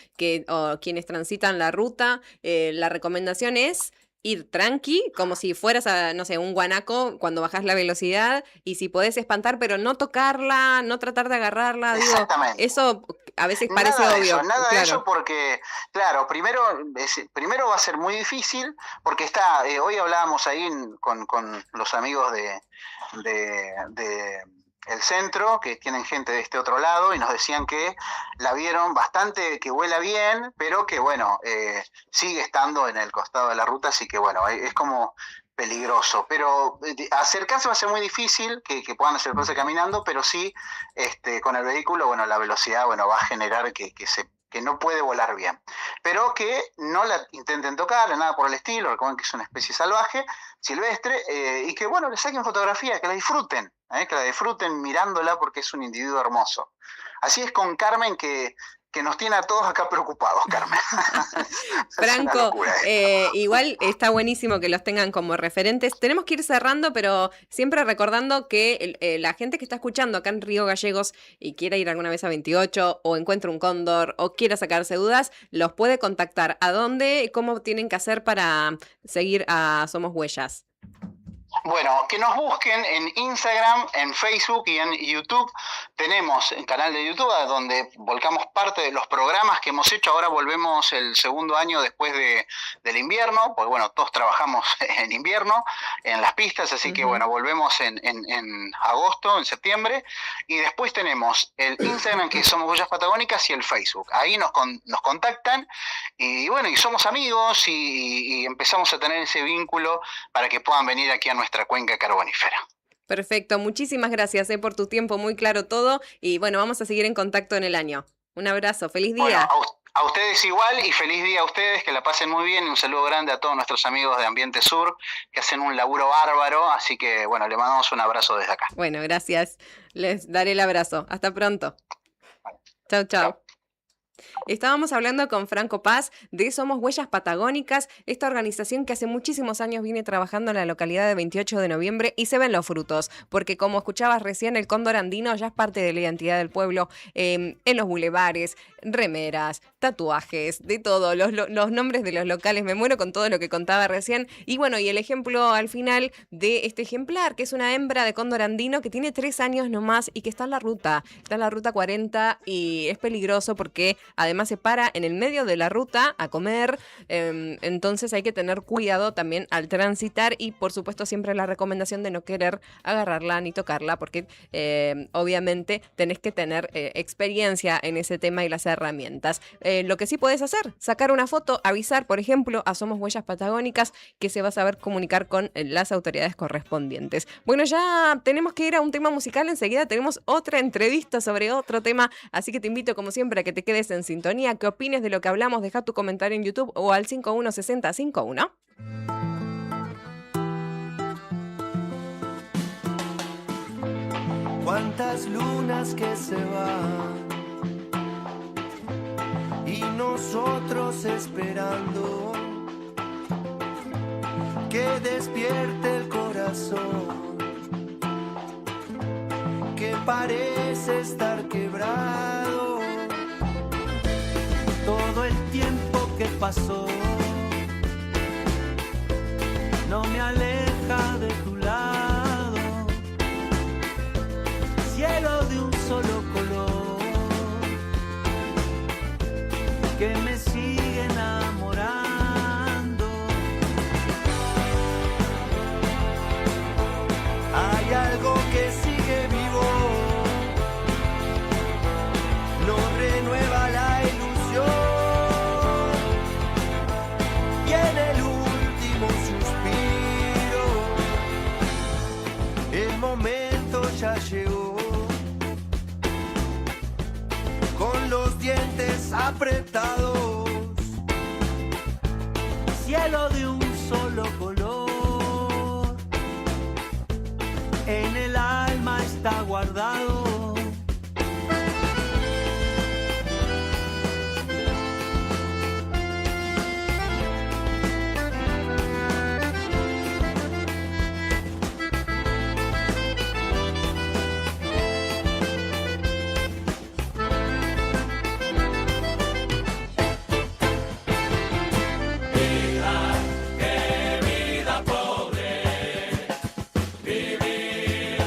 o quienes transitan la ruta, la recomendación es ir tranqui, como si fueras a, no sé, un guanaco cuando bajás la velocidad y si podés espantar, pero no tocarla, no tratar de agarrarla. Digo, eso a veces parece obvio. Nada de eso porque, claro, primero va a ser muy difícil porque está, hoy hablábamos ahí con los amigos de el centro, que tienen gente de este otro lado, y nos decían que la vieron bastante, que vuela bien, pero que bueno, sigue estando en el costado de la ruta, así que bueno, es como peligroso, pero acercarse va a ser muy difícil, que puedan acercarse caminando, pero sí, con el vehículo, bueno, la velocidad, bueno, va a generar que no puede volar bien, pero que no la intenten tocar, nada por el estilo, recuerden que es una especie salvaje, silvestre, y que bueno, le saquen fotografía, que la disfruten mirándola porque es un individuo hermoso. Así es con Carmen que nos tiene a todos acá preocupados, Carmen. Franco, igual está buenísimo que los tengan como referentes. Tenemos que ir cerrando, pero siempre recordando que la gente que está escuchando acá en Río Gallegos y quiera ir alguna vez a 28 o encuentre un cóndor o quiera sacarse dudas, los puede contactar. ¿A dónde? ¿Cómo tienen que hacer para seguir a Somos Huellas? Bueno, que nos busquen en Instagram, en Facebook y en YouTube. Tenemos el canal de YouTube donde volcamos parte de los programas que hemos hecho. Ahora volvemos el segundo año después del invierno, porque bueno, todos trabajamos en invierno, en las pistas, así que bueno, volvemos en agosto, en septiembre. Y después tenemos el Instagram, que somos Huellas Patagónicas, y el Facebook. Ahí nos contactan y bueno, y somos amigos y empezamos a tener ese vínculo para que puedan venir aquí a nuestra cuenca carbonífera. Perfecto, muchísimas gracias por tu tiempo, muy claro todo y bueno, vamos a seguir en contacto en el año. Un abrazo, feliz día. Bueno, a ustedes igual y feliz día a ustedes, que la pasen muy bien y un saludo grande a todos nuestros amigos de Ambiente Sur que hacen un laburo bárbaro, así que bueno, le mandamos un abrazo desde acá. Bueno, gracias, les daré el abrazo, hasta pronto. Chau, chau. Estábamos hablando con Franco Paz de Somos Huellas Patagónicas, esta organización que hace muchísimos años viene trabajando en la localidad de 28 de noviembre y se ven los frutos, porque como escuchabas recién, el cóndor andino ya es parte de la identidad del pueblo, en los bulevares, remeras, tatuajes, de todo, los nombres de los locales, me muero con todo lo que contaba recién. Y bueno, y el ejemplo al final de este ejemplar, que es una hembra de cóndor andino que tiene 3 años nomás y que está en la ruta 40 y es peligroso porque además se para en el medio de la ruta a comer, entonces hay que tener cuidado también al transitar y por supuesto siempre la recomendación de no querer agarrarla ni tocarla porque obviamente tenés que tener experiencia en ese tema y las herramientas. Lo que sí podés hacer, sacar una foto, avisar por ejemplo a Somos Huellas Patagónicas que se va a saber comunicar con las autoridades correspondientes. Bueno, ya tenemos que ir a un tema musical, enseguida tenemos otra entrevista sobre otro tema, así que te invito como siempre a que te quedes en sintonía, que opines de lo que hablamos, deja tu comentario en YouTube o al 516051. Cuántas lunas que se van y nosotros esperando que despierte el corazón que parece estar quebrado. Todo el tiempo que pasó no me aleja de tu lado. Cielo de un solo color que me sigue enamorando. Hay algo que sigue vivo, nos renueva la ilusión y en el último suspiro el momento ya llegó. Con los dientes apretados, cielo de un solo color, en el alma está guardado. Vida, qué vida pobre, vivir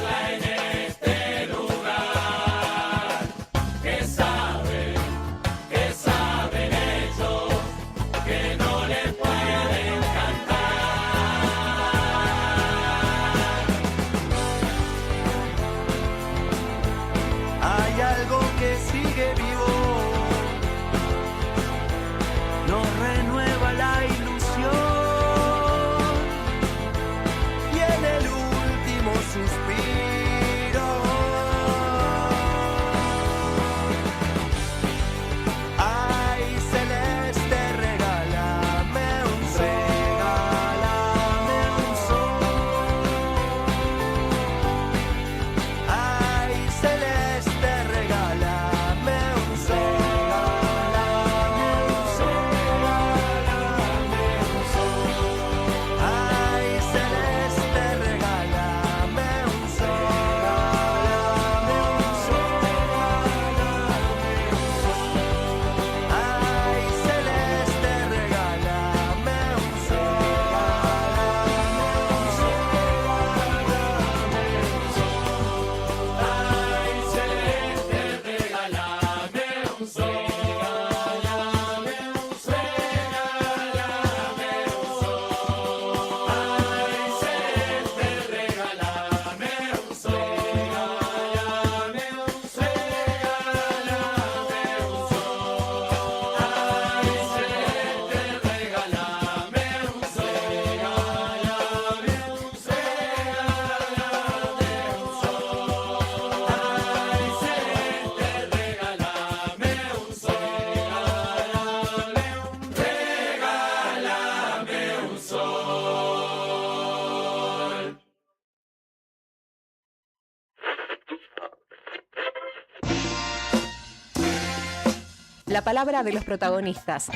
la palabra de los protagonistas,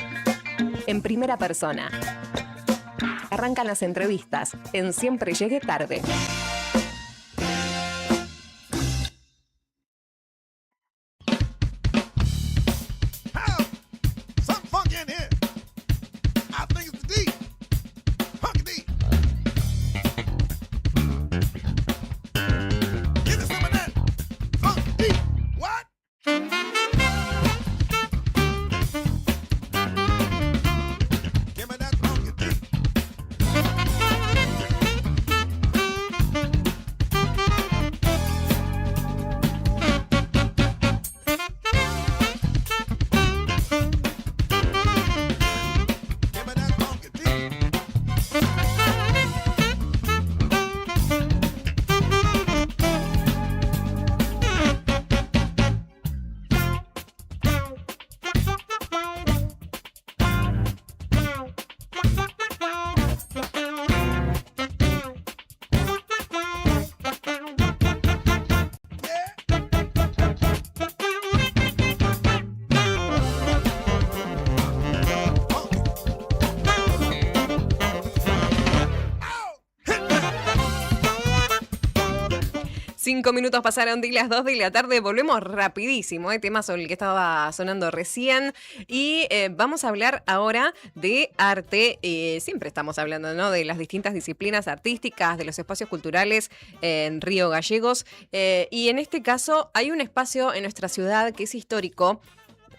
en primera persona. Arrancan las entrevistas en Siempre Llegué Tarde. Cinco minutos pasaron de las 2 de la tarde, volvemos rapidísimo, tema sobre el que estaba sonando recién y vamos a hablar ahora de arte. Siempre estamos hablando, ¿no?, de las distintas disciplinas artísticas, de los espacios culturales en Río Gallegos y en este caso hay un espacio en nuestra ciudad que es histórico,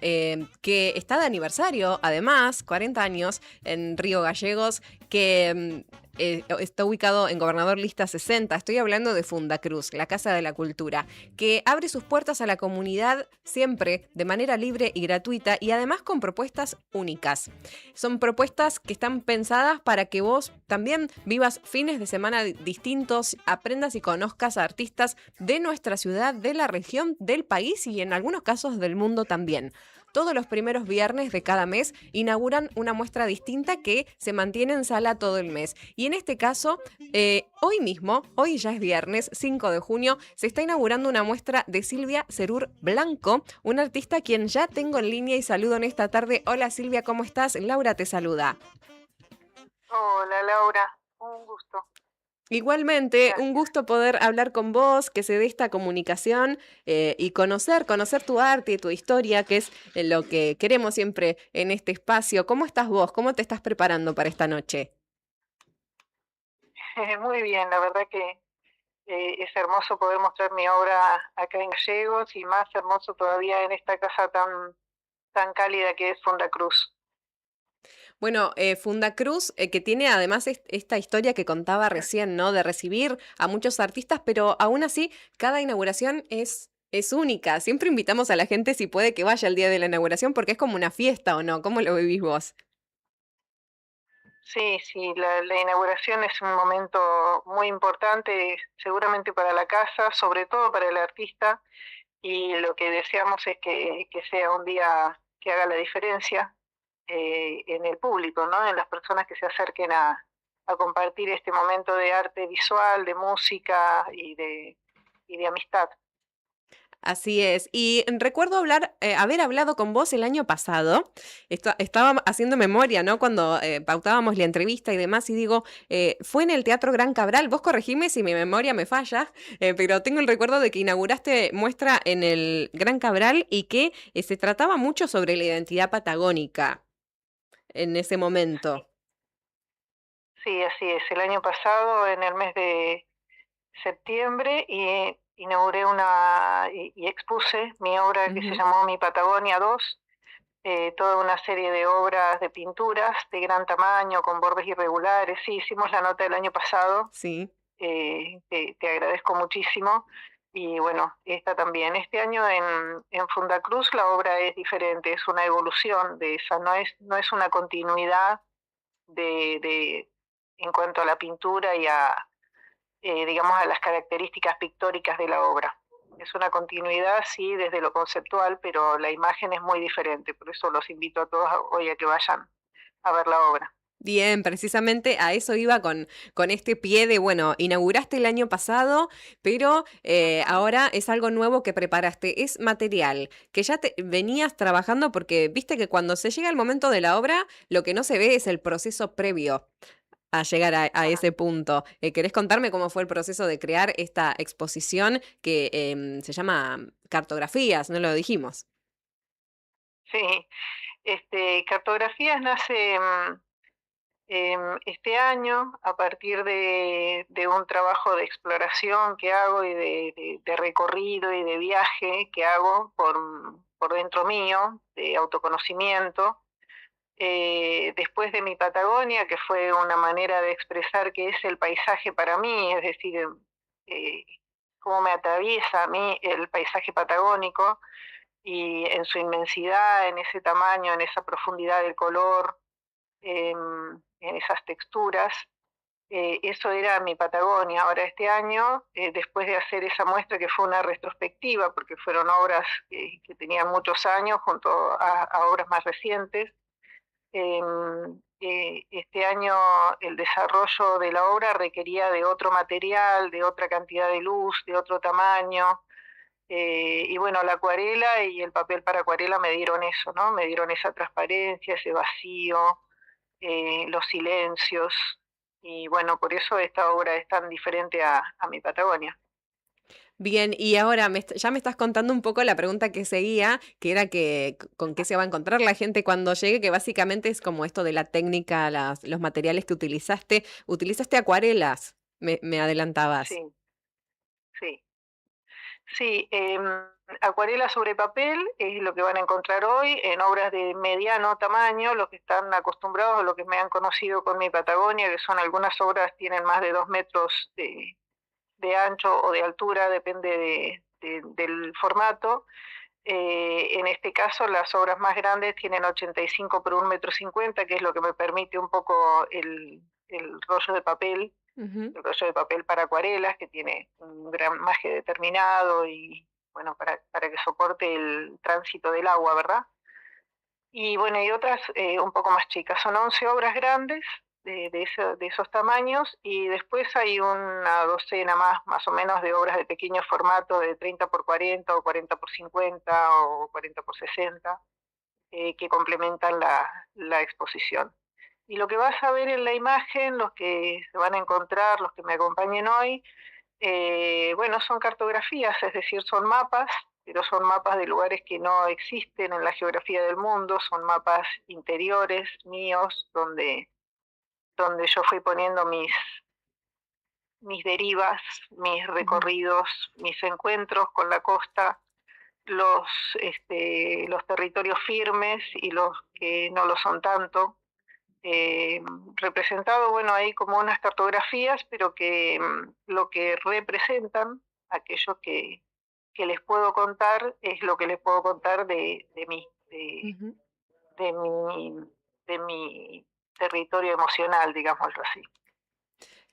que está de aniversario, además, 40 años en Río Gallegos, que está ubicado en Gobernador Lista 60. Estoy hablando de Fundacruz, la Casa de la Cultura, que abre sus puertas a la comunidad siempre de manera libre y gratuita y además con propuestas únicas. Son propuestas que están pensadas para que vos también vivas fines de semana distintos, aprendas y conozcas a artistas de nuestra ciudad, de la región, del país y en algunos casos del mundo también. Todos los primeros viernes de cada mes inauguran una muestra distinta que se mantiene en sala todo el mes. Y en este caso, hoy mismo, hoy ya es viernes 5 de junio, se está inaugurando una muestra de Silvia Cerur Blanco, una artista a quien ya tengo en línea y saludo en esta tarde. Hola Silvia, ¿cómo estás? Laura te saluda. Hola Laura, un gusto. Igualmente, un gusto poder hablar con vos, que se dé esta comunicación y conocer tu arte y tu historia, que es lo que queremos siempre en este espacio. ¿Cómo estás vos? ¿Cómo te estás preparando para esta noche? Muy bien, la verdad que es hermoso poder mostrar mi obra acá en Gallegos y más hermoso todavía en esta casa tan cálida que es Fundacruz. Bueno, Fundacruz, que tiene además esta historia que contaba recién, ¿no?, de recibir a muchos artistas, pero aún así cada inauguración es única. Siempre invitamos a la gente, si puede, que vaya el día de la inauguración, porque es como una fiesta, ¿o no? ¿Cómo lo vivís vos? Sí, la inauguración es un momento muy importante, seguramente para la casa, sobre todo para el artista, y lo que deseamos es que sea un día que haga la diferencia en el público, ¿no?, en las personas que se acerquen a compartir este momento de arte visual, de música y de amistad. Así es. Y recuerdo haber hablado con vos el año pasado. Estaba haciendo memoria, ¿no?, cuando pautábamos la entrevista y demás, y digo, fue en el Teatro Gran Cabral. Vos corregime si mi memoria me falla, pero tengo el recuerdo de que inauguraste muestra en el Gran Cabral y que se trataba mucho sobre la identidad patagónica en ese momento. Sí, así es. El año pasado, en el mes de septiembre, inauguré y expuse mi obra que se llamó Mi Patagonia 2, toda una serie de obras de pinturas de gran tamaño, con bordes irregulares. Sí, hicimos la nota el año pasado. Sí. Te agradezco muchísimo. Y bueno, esta también. Este año en Fundacruz la obra es diferente, es una evolución de esa, no es una continuidad en cuanto a la pintura y digamos, a las características pictóricas de la obra. Es una continuidad, sí, desde lo conceptual, pero la imagen es muy diferente. Por eso los invito a todos hoy a que vayan a ver la obra. Bien, precisamente a eso iba con este pie de, bueno, inauguraste el año pasado, pero ahora es algo nuevo que preparaste. Es material que ya te venías trabajando porque viste que cuando se llega el momento de la obra, lo que no se ve es el proceso previo a llegar a ese punto. ¿Querés contarme cómo fue el proceso de crear esta exposición que se llama Cartografías? No lo dijimos. Sí, Cartografías nace este año a partir de un trabajo de exploración que hago y de recorrido y de viaje que hago por dentro mío, de autoconocimiento. Después de mi Patagonia, que fue una manera de expresar qué es el paisaje para mí, es decir, cómo me atraviesa a mí el paisaje patagónico y en su inmensidad, en ese tamaño, en esa profundidad del color, en esas texturas. Eso era mi Patagonia. Ahora este año, después de hacer esa muestra que fue una retrospectiva, porque fueron obras que tenían muchos años junto a obras más recientes, este año el desarrollo de la obra requería de otro material, de otra cantidad de luz, de otro tamaño, y bueno, la acuarela y el papel para acuarela me dieron eso, ¿no? Me dieron esa transparencia, ese vacío, los silencios, y bueno, por eso esta obra es tan diferente a mi Patagonia. Bien, y ahora ya me estás contando un poco la pregunta que seguía, que era que con qué se va a encontrar la gente cuando llegue, que básicamente es como esto de la técnica, los materiales que utilizaste. Utilizaste acuarelas, me adelantabas. Sí, acuarela sobre papel es lo que van a encontrar hoy en obras de mediano tamaño, los que están acostumbrados a lo que me han conocido con mi Patagonia, que son algunas obras tienen más de 2 metros de ancho o de altura, depende del formato. En este caso, las obras más grandes tienen 85 por 1,50 m, que es lo que me permite un poco el rollo de papel, el rollo de papel para acuarelas, que tiene un gramaje determinado y, bueno, para que soporte el tránsito del agua, ¿verdad? Y, bueno, y otras un poco más chicas. Son 11 obras grandes, de esos tamaños, y después hay una docena más o menos de obras de pequeño formato, de 30 por 40 o 40 por 50 o 40 por 60, que complementan la exposición. Y lo que vas a ver en la imagen, los que se van a encontrar, los que me acompañen hoy, bueno, son cartografías, es decir, son mapas, pero son mapas de lugares que no existen en la geografía del mundo, son mapas interiores míos, donde yo fui poniendo mis derivas, mis recorridos, mis encuentros con la costa, los territorios firmes y los que no lo son tanto, representado, bueno, ahí como unas cartografías, pero que lo que representan, aquello que les puedo contar, es lo que les puedo contar de mi territorio emocional, digámoslo así.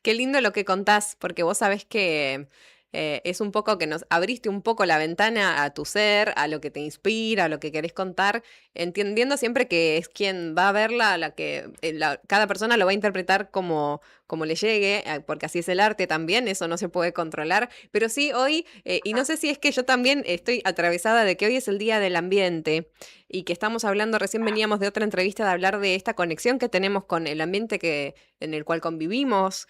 Qué lindo lo que contás, porque vos sabés que es un poco que nos abriste un poco la ventana a tu ser, a lo que te inspira, a lo que querés contar, entendiendo siempre que es quien va a verla, cada persona lo va a interpretar como le llegue, porque así es el arte también, eso no se puede controlar, pero sí hoy, y no sé si es que yo también estoy atravesada de que hoy es el Día del Ambiente, y que estamos hablando, recién veníamos de otra entrevista de hablar de esta conexión que tenemos con el ambiente en el cual convivimos,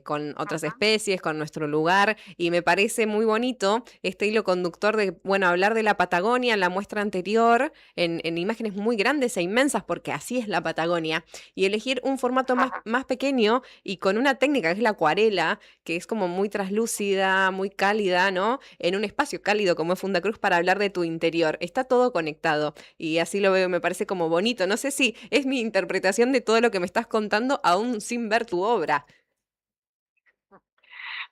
con otras especies, con nuestro lugar, y me parece muy bonito este hilo conductor de, bueno, hablar de la Patagonia en la muestra anterior, en imágenes muy grandes e inmensas, porque así es la Patagonia, y elegir un formato más pequeño y con una técnica que es la acuarela, que es como muy traslúcida, muy cálida, ¿no? En un espacio cálido como es Fundacruz para hablar de tu interior. Está todo conectado. Y así lo veo, me parece como bonito. No sé si es mi interpretación de todo lo que me estás contando, aún sin ver tu obra.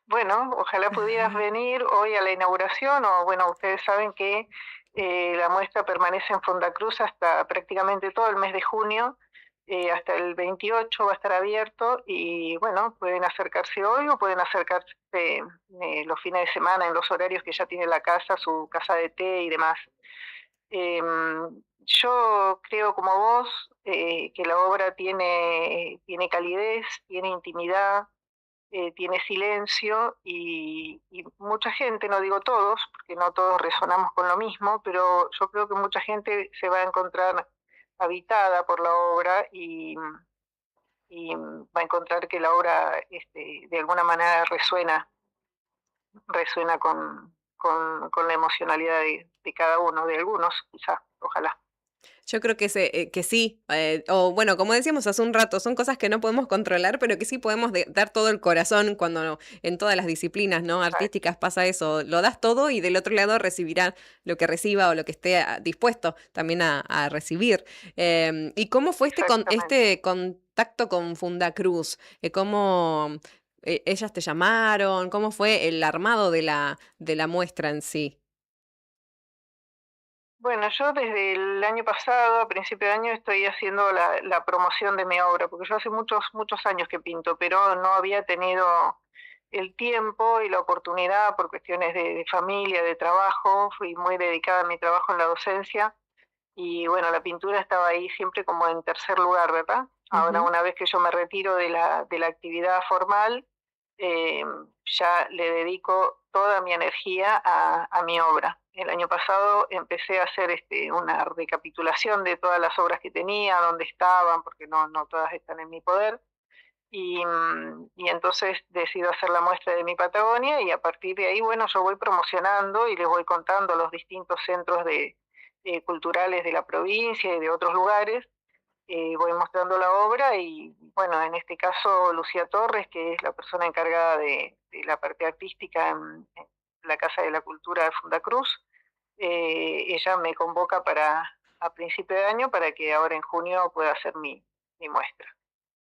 Bueno, ojalá pudieras venir hoy a la inauguración, o bueno, ustedes saben que la muestra permanece en Fundacruz hasta prácticamente todo el mes de junio, hasta el 28 va a estar abierto, y bueno, pueden acercarse hoy o pueden acercarse los fines de semana en los horarios que ya tiene la casa, su casa de té y demás. Yo creo como vos que la obra tiene calidez, tiene intimidad, tiene silencio y mucha gente, no digo todos, porque no todos resonamos con lo mismo, pero yo creo que mucha gente se va a encontrar habitada por la obra y va a encontrar que la obra de alguna manera resuena con la emocionalidad de cada uno, de algunos, quizás, ojalá. Yo creo que sí, o bueno, como decíamos hace un rato, son cosas que no podemos controlar, pero que sí podemos dar todo el corazón cuando en todas las disciplinas, ¿no? Artísticas pasa eso, lo das todo y del otro lado recibirá lo que reciba o lo que esté dispuesto también a recibir. ¿Y cómo fue este contacto con Fundacruz? ¿Cómo ellas te llamaron? ¿Cómo fue el armado de la muestra en sí? Bueno, yo desde el año pasado, a principio de año, estoy haciendo la promoción de mi obra, porque yo hace muchos años que pinto, pero no había tenido el tiempo y la oportunidad por cuestiones de familia, de trabajo. Fui muy dedicada a mi trabajo en la docencia y bueno, la pintura estaba ahí siempre como en tercer lugar, ¿verdad? Ahora, una vez que yo me retiro de la actividad formal, ya le dedico toda mi energía a mi obra. El año pasado empecé a hacer una recapitulación de todas las obras que tenía, dónde estaban, porque no todas están en mi poder, y entonces decido hacer la muestra de mi Patagonia y a partir de ahí, bueno, yo voy promocionando y les voy contando los distintos centros culturales de la provincia y de otros lugares. Voy mostrando la obra y, bueno, en este caso Lucía Torres, que es la persona encargada de la parte artística en la Casa de la Cultura de Fundacruz, ella me convoca a principio de año para que ahora en junio pueda hacer mi muestra.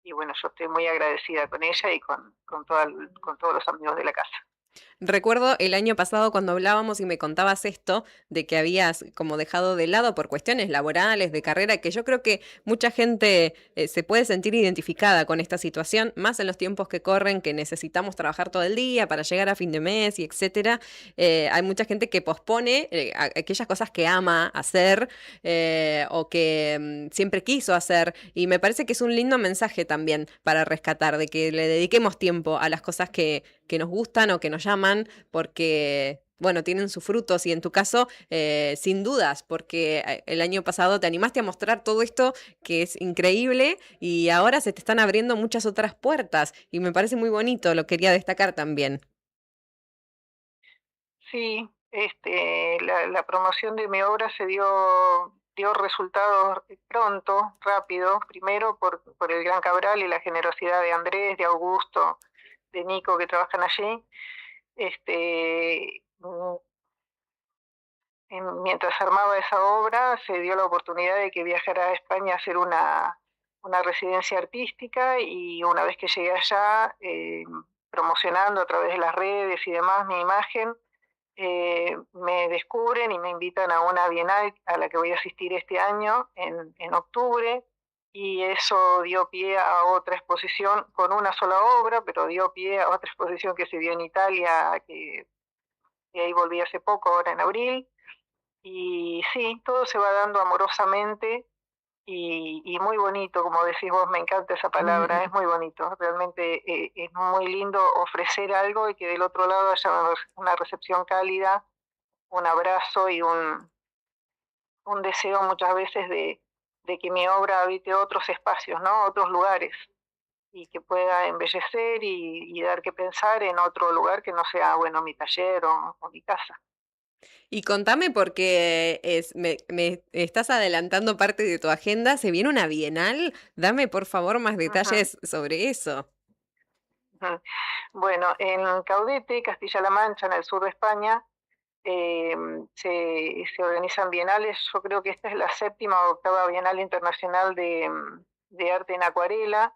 Y bueno, yo estoy muy agradecida con ella y con todos los amigos de la casa. Recuerdo el año pasado cuando hablábamos y me contabas esto, de que habías como dejado de lado por cuestiones laborales, de carrera, que yo creo que mucha gente se puede sentir identificada con esta situación, más en los tiempos que corren, que necesitamos trabajar todo el día para llegar a fin de mes y etcétera. Hay mucha gente que pospone aquellas cosas que ama hacer o que siempre quiso hacer, y me parece que es un lindo mensaje también para rescatar, de que le dediquemos tiempo a las cosas que nos gustan o que nos llaman, porque, bueno, tienen sus frutos y en tu caso, sin dudas, porque el año pasado te animaste a mostrar todo esto que es increíble y ahora se te están abriendo muchas otras puertas y me parece muy bonito, lo quería destacar también. Sí, la promoción de mi obra se dio resultados pronto, rápido, primero por el Gran Cabral y la generosidad de Andrés, de Augusto, de Nico, que trabajan allí. Mientras armaba esa obra, se dio la oportunidad de que viajara a España a hacer una residencia artística, y una vez que llegué allá, promocionando a través de las redes y demás mi imagen, me descubren y me invitan a una bienal a la que voy a asistir este año en octubre. Y eso dio pie a otra exposición con una sola obra, pero dio pie a otra exposición que se dio en Italia, que ahí volví hace poco, ahora en abril. Y sí, todo se va dando amorosamente y muy bonito, como decís vos, me encanta esa palabra, es muy bonito. Realmente es muy lindo ofrecer algo y que del otro lado haya una recepción cálida, un abrazo y un deseo muchas veces de que mi obra habite otros espacios, ¿no? Otros lugares, y que pueda embellecer y dar que pensar en otro lugar que no sea, bueno, mi taller o mi casa. Y contame, porque me estás adelantando parte de tu agenda, ¿se viene una bienal? Dame por favor más detalles sobre eso. Bueno, en Caudete, Castilla-La Mancha, en el sur de España, se organizan bienales. Yo creo que esta es la 7ª o 8ª Bienal Internacional de Arte en Acuarela,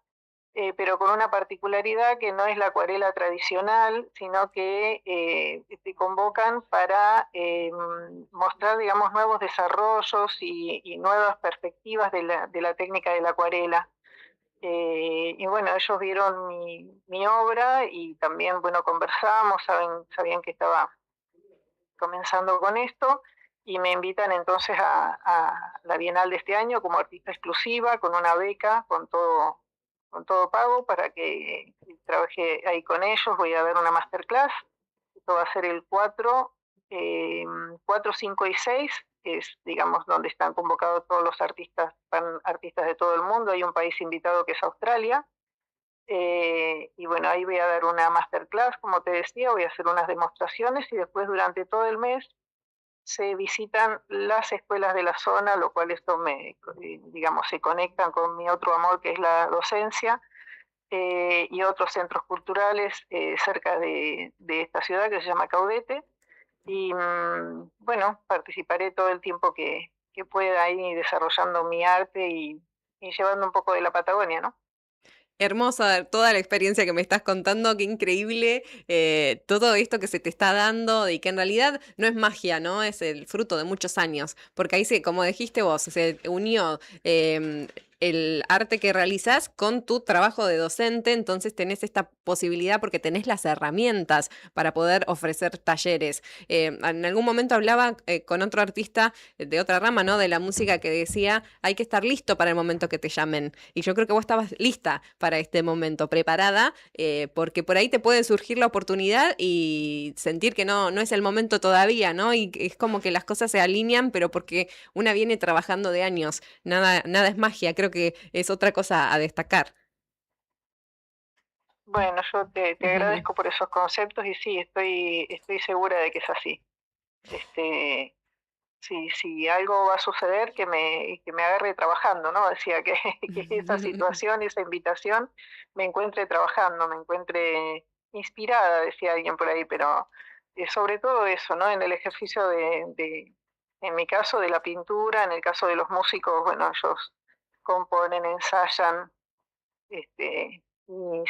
pero con una particularidad que no es la acuarela tradicional, sino que te convocan para mostrar, digamos, nuevos desarrollos y nuevas perspectivas de la técnica de la acuarela. Y bueno, ellos vieron mi obra y también, bueno, conversamos, sabían que estaba comenzando con esto, y me invitan entonces a la Bienal de este año como artista exclusiva, con una beca, con todo pago, para que trabaje ahí con ellos. Voy a dar una masterclass. Esto va a ser el 4, 5 y 6, que es, digamos, donde están convocados todos los artistas, artistas de todo el mundo. Hay un país invitado que es Australia. Y bueno, ahí voy a dar una masterclass, como te decía, voy a hacer unas demostraciones y después durante todo el mes se visitan las escuelas de la zona, lo cual esto digamos, se conectan con mi otro amor, que es la docencia, y otros centros culturales cerca de esta ciudad, que se llama Caudete. Y bueno, participaré todo el tiempo que pueda ahí desarrollando mi arte y llevando un poco de la Patagonia, ¿no? Hermosa toda la experiencia que me estás contando, qué increíble todo esto que se te está dando y que en realidad no es magia, ¿no? Es el fruto de muchos años, porque ahí, como dijiste vos, se unió el arte que realizás con tu trabajo de docente, entonces tenés esta posibilidad porque tenés las herramientas para poder ofrecer talleres. En algún momento hablaba con otro artista de otra rama, ¿no? De la música, que decía, hay que estar listo para el momento que te llamen. Y yo creo que vos estabas lista para este momento, preparada, porque por ahí te puede surgir la oportunidad y sentir que no es el momento todavía, ¿no? Y es como que las cosas se alinean, pero porque una viene trabajando de años. Nada es magia, creo que es otra cosa a destacar. Bueno, yo te agradezco por esos conceptos y sí, estoy segura de que es así. Si algo va a suceder, que me agarre trabajando, ¿no? Decía que esa situación, esa invitación, me encuentre trabajando, me encuentre inspirada, decía alguien por ahí, pero sobre todo eso, ¿no? En el ejercicio en mi caso, de la pintura, en el caso de los músicos, bueno, ellos componen, ensayan, y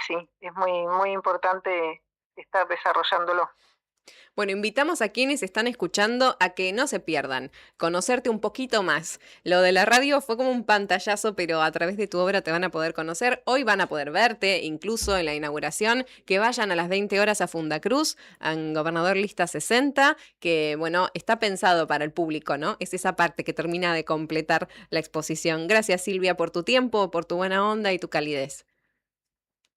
sí, es muy, muy importante estar desarrollándolo. Bueno, invitamos a quienes están escuchando a que no se pierdan, conocerte un poquito más. Lo de la radio fue como un pantallazo, pero a través de tu obra te van a poder conocer. Hoy van a poder verte, incluso en la inauguración, que vayan a las 20 horas a Fundacruz, en Gobernador Lista 60, que, bueno, está pensado para el público, ¿no? Es esa parte que termina de completar la exposición. Gracias, Silvia, por tu tiempo, por tu buena onda y tu calidez.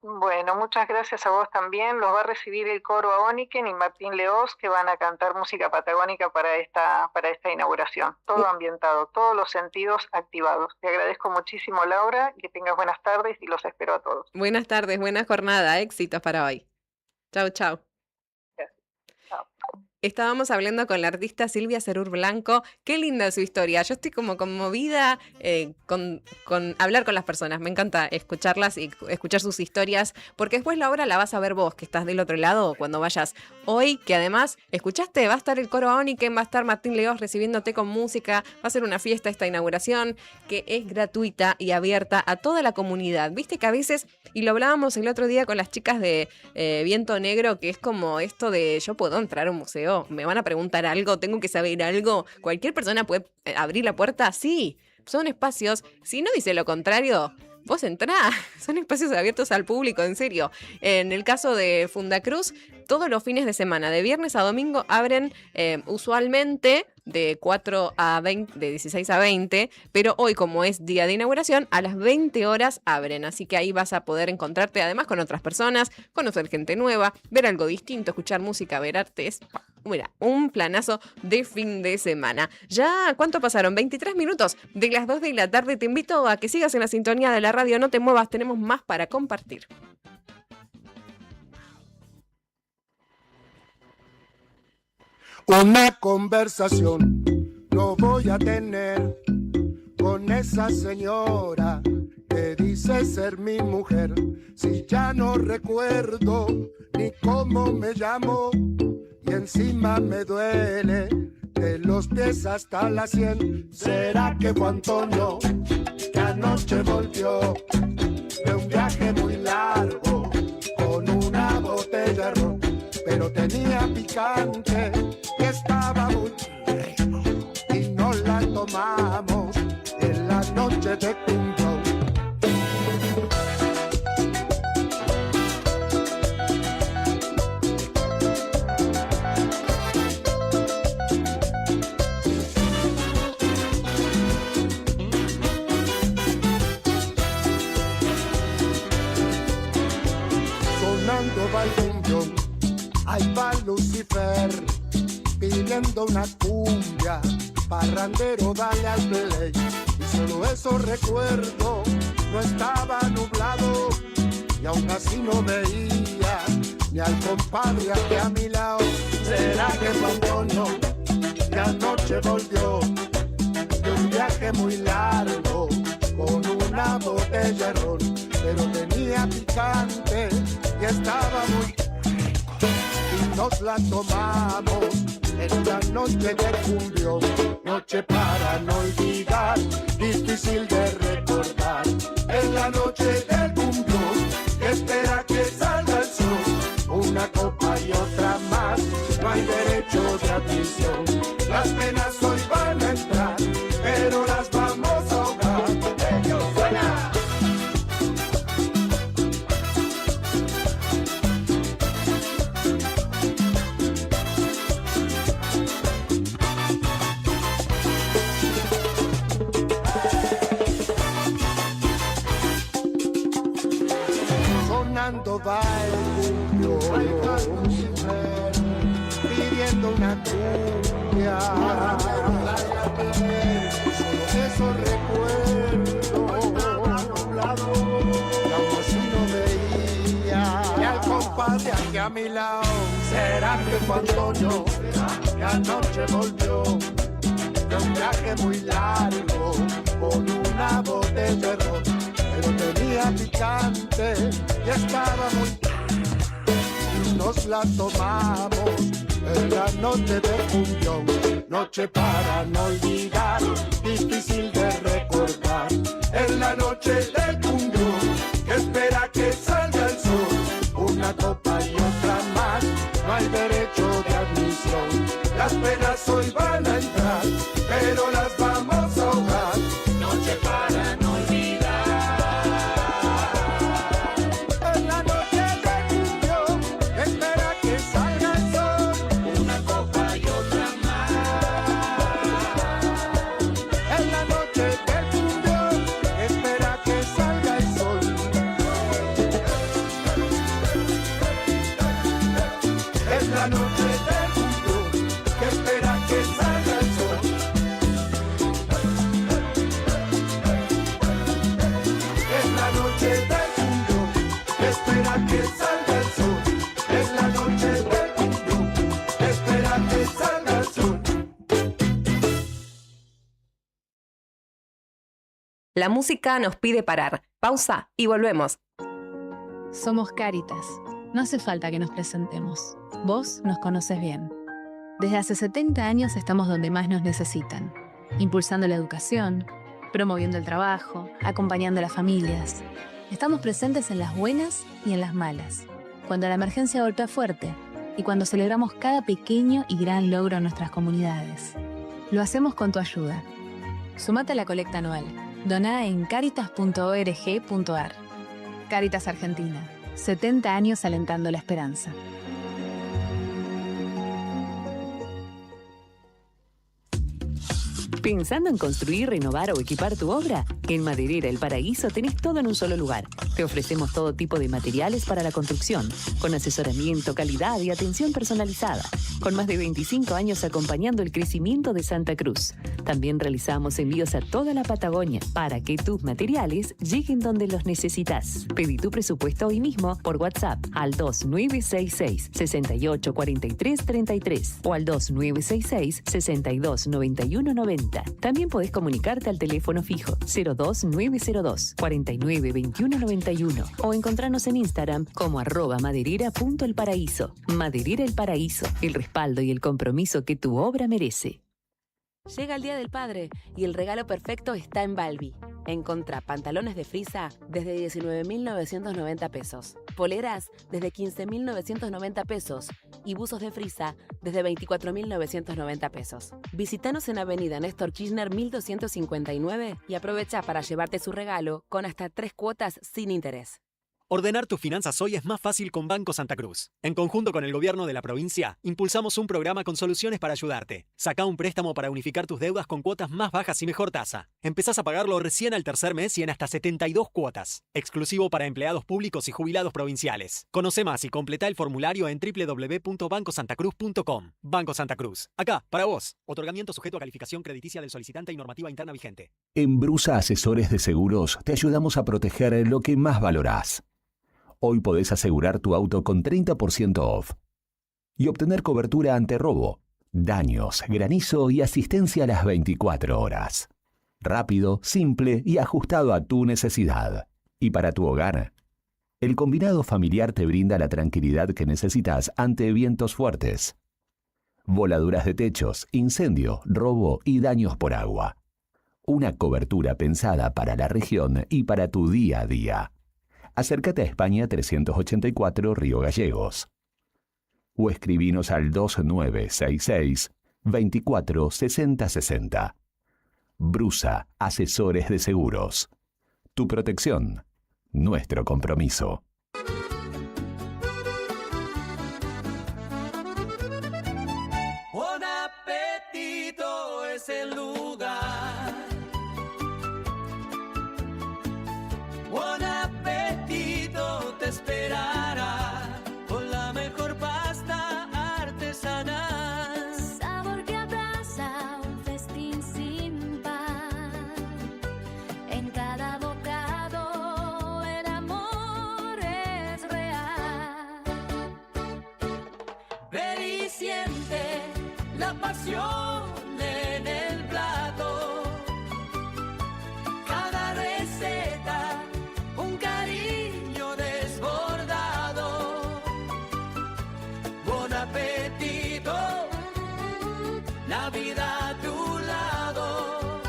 Bueno, muchas gracias a vos también. Los va a recibir el coro Aoniken y Martín Leós, que van a cantar música patagónica para esta inauguración. Todo ambientado, todos los sentidos activados. Te agradezco muchísimo, Laura, que tengas buenas tardes y los espero a todos. Buenas tardes, buena jornada, éxitos para hoy. Chau, chau. Estábamos hablando con la artista Silvia Cerur Blanco. Qué linda su historia. Yo estoy como conmovida con hablar con las personas. Me encanta escucharlas y escuchar sus historias, porque después la obra la vas a ver vos, que estás del otro lado, cuando vayas hoy, que además, ¿escuchaste? Va a estar el coro Aoniken, va a estar Martín Leós recibiéndote con música, va a ser una fiesta esta inauguración, que es gratuita y abierta a toda la comunidad. Viste que a veces, y lo hablábamos el otro día con las chicas de Viento Negro, que es como esto de, yo puedo entrar a un museo, me van a preguntar algo, tengo que saber algo, cualquier persona puede abrir la puerta. Sí, son espacios, si no dice lo contrario, vos entrá, son espacios abiertos al público, en serio. En el caso de Fundacruz, todos los fines de semana, de viernes a domingo, abren usualmente de 4 a 20, de 16 a 20, pero hoy, como es día de inauguración, a las 20 horas abren, así que ahí vas a poder encontrarte además con otras personas, conocer gente nueva, ver algo distinto, escuchar música, ver artes. Mira, un planazo de fin de semana. Ya, ¿cuánto pasaron? 23 minutos de las 2 de la tarde. Te invito a que sigas en la sintonía de la radio, no te muevas, tenemos más para compartir. Una conversación no voy a tener con esa señora que dice ser mi mujer, si ya no recuerdo ni cómo me llamo y encima me duele de los pies hasta la sien. ¿Será que fue Antonio que anoche volvió de un viaje muy largo con una botella de ron? Pero tenía picante y estaba muy rico y no la tomamos en la noche de Cumbo. Ahí va Lucifer pidiendo una cumbia, parrandero dale al play. Y solo eso recuerdo, no estaba nublado y aún así no veía ni al compadre aquí a mi lado. ¿Será que cuando no, que anoche volvió de un viaje muy largo con una botella de ron, pero tenía picante y estaba muy rico y nos la tomamos en la noche de cumbión, noche para no olvidar, difícil de recordar, en la noche del cumbión, que espera que salga el sol, una copa y otra más, no hay derecho de admisión, las penas hoy van a entrar, pero las vamos a ahogar, ellos suena. Sonando va el cumbión, pidiendo una cumbia, solo eso recuerdo, nublado, y aún así no veía, y al compadre aquí a mi lado, será que cuando yo, que anoche volvió, de un viaje muy largo, con una botella de ron, pero tenía picante y estaba muy y nos la tomamos en la noche de cumbión, noche para no olvidar, difícil de recordar, en la noche del cumbión, que espera que salga el sol, una copa y otra más, no hay derecho de admisión, las penas hoy van a entrar, pero las vamos a ahogar, noche para no olvidar. La música nos pide parar. Pausa y volvemos. Somos Cáritas. No hace falta que nos presentemos. Vos nos conoces bien. Desde hace 70 años estamos donde más nos necesitan. Impulsando la educación, promoviendo el trabajo, acompañando a las familias. Estamos presentes en las buenas y en las malas. Cuando la emergencia golpea fuerte y cuando celebramos cada pequeño y gran logro en nuestras comunidades. Lo hacemos con tu ayuda. Sumate a la colecta anual. Doná en caritas.org.ar. Cáritas Argentina. 70 años alentando la esperanza. ¿Pensando en construir, renovar o equipar tu obra? En Maderera El Paraíso tenés todo en un solo lugar. Te ofrecemos todo tipo de materiales para la construcción, con asesoramiento, calidad y atención personalizada, con más de 25 años acompañando el crecimiento de Santa Cruz. También realizamos envíos a toda la Patagonia para que tus materiales lleguen donde los necesitas. Pedí tu presupuesto hoy mismo por WhatsApp al 2966 68 43 33 o al 2966 62 91 90. También podés comunicarte al teléfono fijo 02902 49 21 91 o encontrarnos en Instagram como @maderera.elparaíso. Maderera El Paraíso, el respaldo y el compromiso que tu obra merece. Llega el Día del Padre y el regalo perfecto está en Balbi. Encontrá pantalones de frisa desde 19.990 pesos, poleras desde 15.990 pesos y buzos de frisa desde 24.990 pesos. Visítanos en Avenida Néstor Kirchner 1259 y aprovecha para llevarte su regalo con hasta 3 cuotas sin interés. Ordenar tus finanzas hoy es más fácil con Banco Santa Cruz. En conjunto con el gobierno de la provincia, impulsamos un programa con soluciones para ayudarte. Sacá un préstamo para unificar tus deudas con cuotas más bajas y mejor tasa. Empezás a pagarlo recién al tercer mes y en hasta 72 cuotas. Exclusivo para empleados públicos y jubilados provinciales. Conoce más y completa el formulario en www.bancosantacruz.com. Banco Santa Cruz. Acá, para vos. Otorgamiento sujeto a calificación crediticia del solicitante y normativa interna vigente. En Brusa Asesores de Seguros te ayudamos a proteger lo que más valorás. Hoy podés asegurar tu auto con 30% off y obtener cobertura ante robo, daños, granizo y asistencia a las 24 horas. Rápido, simple y ajustado a tu necesidad. Y para tu hogar, el combinado familiar te brinda la tranquilidad que necesitas ante vientos fuertes, voladuras de techos, incendio, robo y daños por agua. Una cobertura pensada para la región y para tu día a día. Acércate a España 384 Río Gallegos. O escribinos al 2966 24 60 60. Brusa Asesores de Seguros. Tu protección, nuestro compromiso. Bon Appetito es el lugar. Bon Appetito te esperará con la mejor pasta artesanal. Sabor que abraza un festín sin par. En cada bocado el amor es real. Ven y siente la pasión en el plato. Cada receta, un cariño desbordado. Bon Appetito, la vida a tu lado.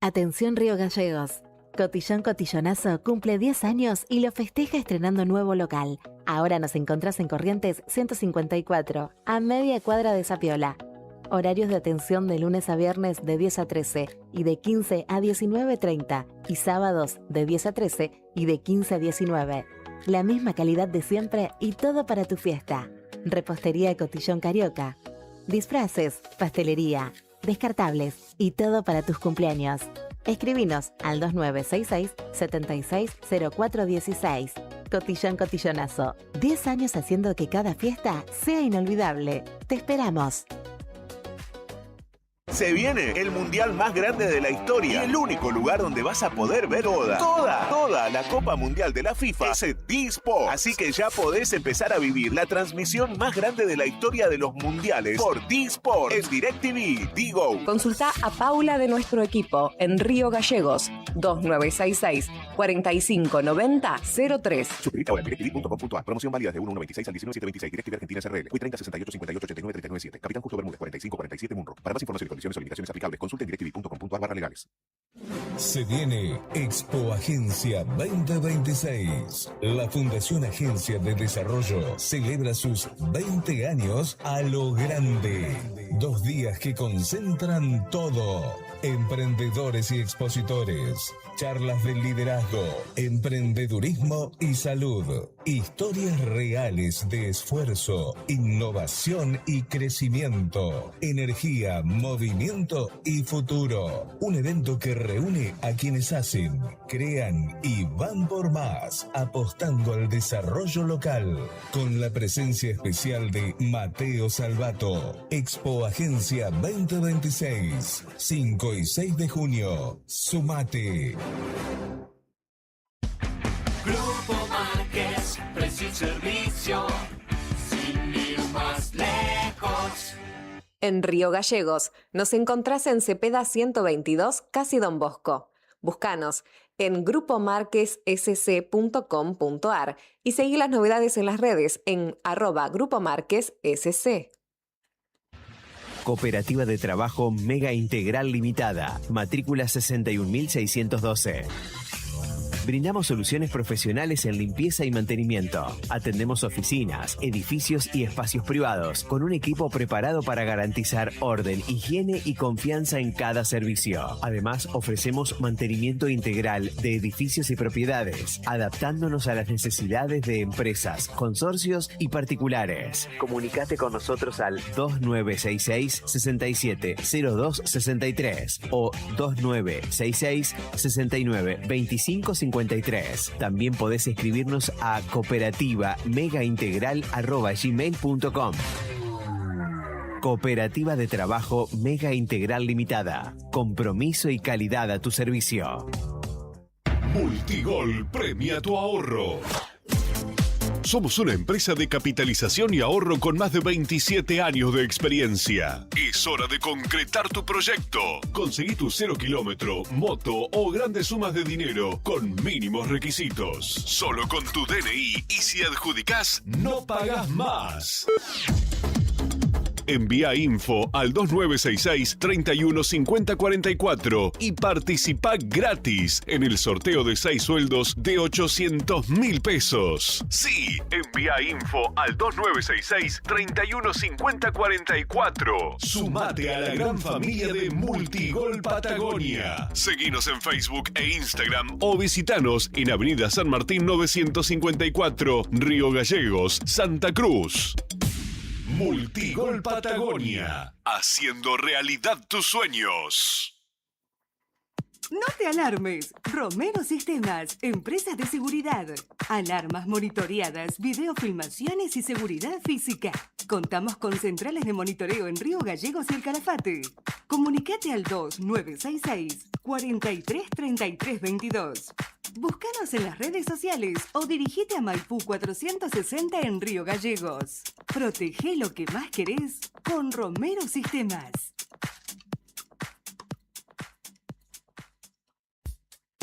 Atención Río Gallegos. Cotillón Cotillonazo cumple 10 años y lo festeja estrenando nuevo local. Ahora nos encontrás en Corrientes 154, a media cuadra de Sapiola. Horarios de atención de lunes a viernes de 10 a 13 y de 15 a 19:30 y sábados de 10 a 13 y de 15 a 19. La misma calidad de siempre y todo para tu fiesta. Repostería Cotillón Carioca. Disfraces, pastelería, descartables y todo para tus cumpleaños. Escribinos al 2966 760416. Cotillón Cotillonazo. 10 años haciendo que cada fiesta sea inolvidable. Te esperamos. Se viene el mundial más grande de la historia y el único lugar donde vas a poder ver toda la Copa Mundial de la FIFA es D-Sport. Así que ya podés empezar a vivir la transmisión más grande de la historia de los mundiales por D-Sport en DirecTV, Digo. Consulta a Paula de nuestro equipo en Río Gallegos 2966 459003. Suscríbete ahora en directv.com.ar. Promoción válida de 1/1/26 al 19/7/26. DirecTV Argentina SRL. Hoy 30 68 58 89 39 7. Capitán Justo Bermúdez 45 47 Munro. Para más información y condiciones o limitaciones aplicables, consulte en directv.com.ar/legales. Se viene Expo Agencia 2026. La Fundación Agencia de Desarrollo celebra sus 20 años a lo grande. 2 días que concentran todo. Emprendedores y expositores. Charlas de liderazgo, emprendedurismo y salud. Historias reales de esfuerzo, innovación y crecimiento. Energía, movimiento y futuro. Un evento que reúne a quienes hacen, crean y van por más, apostando al desarrollo local. Con la presencia especial de Mateo Salvato. Expo Agencia 2026. 5 y 6 de junio. Sumate. Grupo Márquez, precio y servicio, sin ir más lejos. En Río Gallegos nos encontrás en Cepeda 122, casi Don Bosco. Búscanos en grupomarquessc.com.ar y seguí las novedades en las redes en @grupomarquessc. Cooperativa de Trabajo Mega Integral Limitada. Matrícula 61.612. Brindamos soluciones profesionales en limpieza y mantenimiento. Atendemos oficinas, edificios y espacios privados con un equipo preparado para garantizar orden, higiene y confianza en cada servicio. Además, ofrecemos mantenimiento integral de edificios y propiedades, adaptándonos a las necesidades de empresas, consorcios y particulares. Comunicate con nosotros al 2966 67 02 63 o 2966 69 25 53. También podés escribirnos a cooperativa-megaintegral@gmail.com. Cooperativa de Trabajo Mega Integral Limitada. Compromiso y calidad a tu servicio. Multigol premia tu ahorro. Somos una empresa de capitalización y ahorro con más de 27 años de experiencia. Es hora de concretar tu proyecto. Conseguí tu 0 kilómetro, moto o grandes sumas de dinero con mínimos requisitos. Solo con tu DNI y si adjudicás, no pagás más. Envía info al 2966 31 50 44 y participa gratis en el sorteo de 6 sueldos de 800.000 pesos. Sí, envía info al 2966 31 50 44. Sumate a la gran familia de Multigol Patagonia. Seguinos en Facebook e Instagram o visitanos en Avenida San Martín 954, Río Gallegos, Santa Cruz. Multigol Patagonia, haciendo realidad tus sueños. No te alarmes. Romero Sistemas, empresas de seguridad. Alarmas monitoreadas, videofilmaciones y seguridad física. Contamos con centrales de monitoreo en Río Gallegos y El Calafate. Comunicate al 2966 43 33 22. Búscanos en las redes sociales o dirigite a Maipú 460 en Río Gallegos. Protege lo que más querés con Romero Sistemas.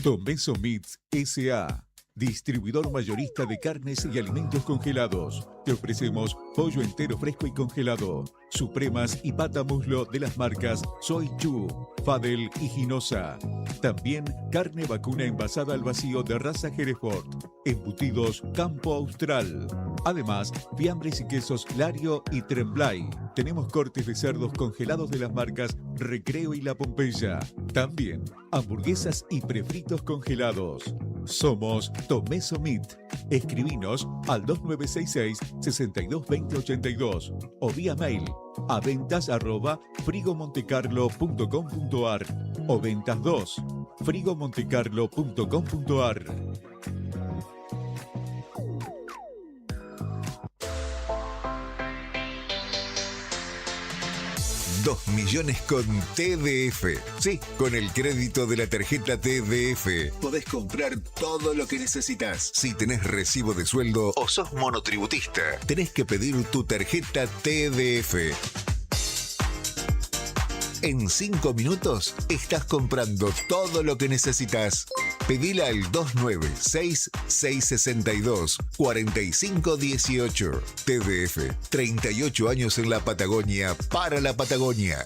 Tomeso Meats S.A., distribuidor mayorista de carnes y alimentos congelados. Te ofrecemos pollo entero fresco y congelado, supremas y pata muslo de las marcas Soy Chu, Fadel y Ginosa. También carne vacuna envasada al vacío de raza Hereford, embutidos Campo Austral. Además, fiambres y quesos Lario y Tremblay. Tenemos cortes de cerdos congelados de las marcas Recreo y La Pompeya. También hamburguesas y prefritos congelados. Somos Tomeso Meat. Escribinos al 2966 622082 o vía mail a ventas@frigomontecarlo.com.ar o ventas 2 frigomontecarlo.com.ar. 2 millones con TDF. Sí, con el crédito de la tarjeta TDF. Podés comprar todo lo que necesitas. Si tenés recibo de sueldo o sos monotributista, tenés que pedir tu tarjeta TDF. En 5 minutos estás comprando todo lo que necesitas. Pedila al 296-662-4518. TDF, 38 años en la Patagonia, para la Patagonia.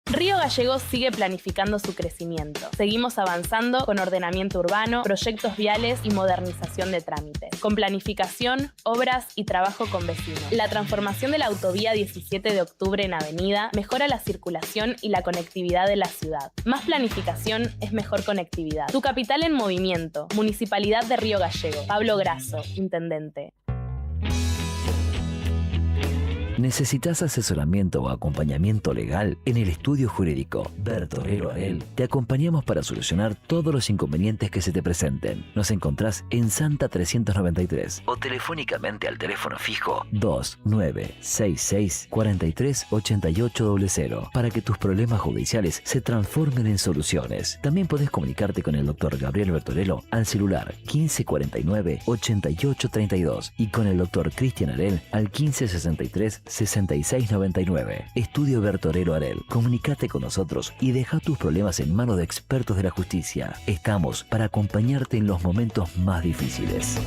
Río Gallegos sigue planificando su crecimiento. Seguimos avanzando con ordenamiento urbano, proyectos viales y modernización de trámites. Con planificación, obras y trabajo con vecinos. La transformación de la autovía 17 de octubre en avenida mejora la circulación y la conectividad de la ciudad. Más planificación es mejor conectividad. Tu capital en movimiento. Municipalidad de Río Gallegos. Pablo Grasso, Intendente. ¿Necesitas asesoramiento o acompañamiento legal? En el estudio jurídico Bertorero Arel te acompañamos para solucionar todos los inconvenientes que se te presenten. Nos encontrás en Santa 393 o telefónicamente al teléfono fijo 2966 43 8800 para que tus problemas judiciales se transformen en soluciones. También podés comunicarte con el Dr. Gabriel Bertorello al celular 1549 8832 y con el Dr. Cristian Arel al 1563 6699. Estudio Bertorero Arel. Comunicate con nosotros y deja tus problemas en manos de expertos de la justicia. Estamos para acompañarte en los momentos más difíciles.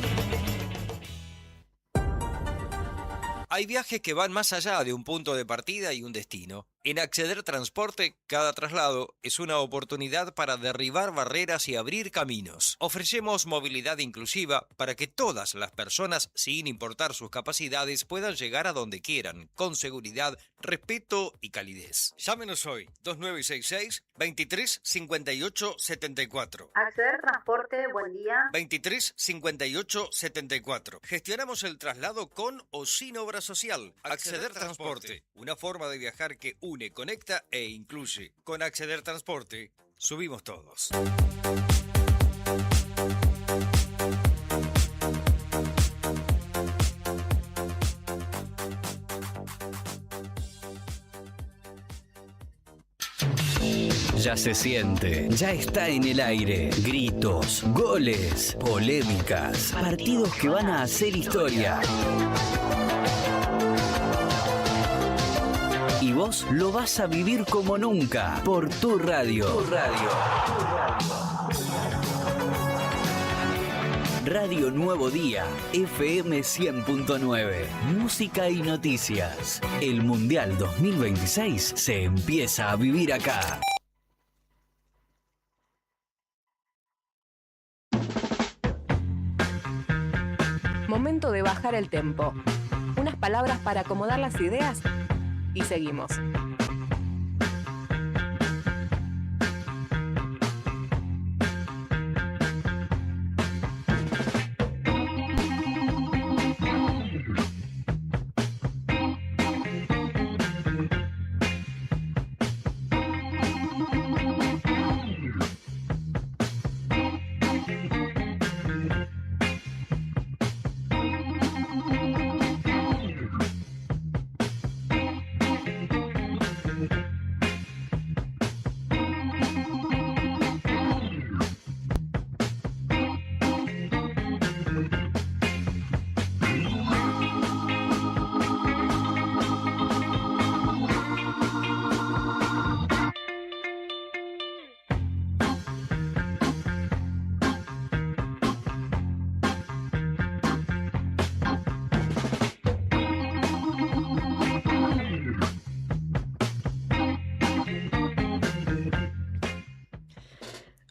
Hay viajes que van más allá de un punto de partida y un destino. En Acceder Transporte, cada traslado es una oportunidad para derribar barreras y abrir caminos. Ofrecemos movilidad inclusiva para que todas las personas, sin importar sus capacidades, puedan llegar a donde quieran, con seguridad, respeto y calidez. Llámenos hoy, 2966-235874. Acceder Transporte, buen día. 235874. Gestionamos el traslado con o sin obra social. Acceder Transporte, una forma de viajar que une, conecta e incluye. Con Acceder Transporte, subimos todos. Ya se siente, ya está en el aire. Gritos, goles, polémicas, partidos que van a hacer historia. Y vos lo vas a vivir como nunca por tu radio. Radio Nuevo Día, FM 100.9. Música y noticias. El Mundial 2026 se empieza a vivir acá. Momento de bajar el tempo. Unas palabras para acomodar las ideas y seguimos.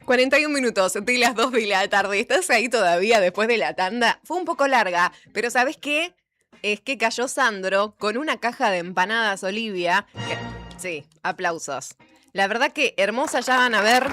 ...41 minutos de las 2 de la tarde. ¿Estás ahí todavía después de la tanda? Fue un poco larga, pero ¿sabes qué? Es que cayó Sandro con una caja de empanadas Olivia. Sí, aplausos. La verdad que hermosa, ya van a ver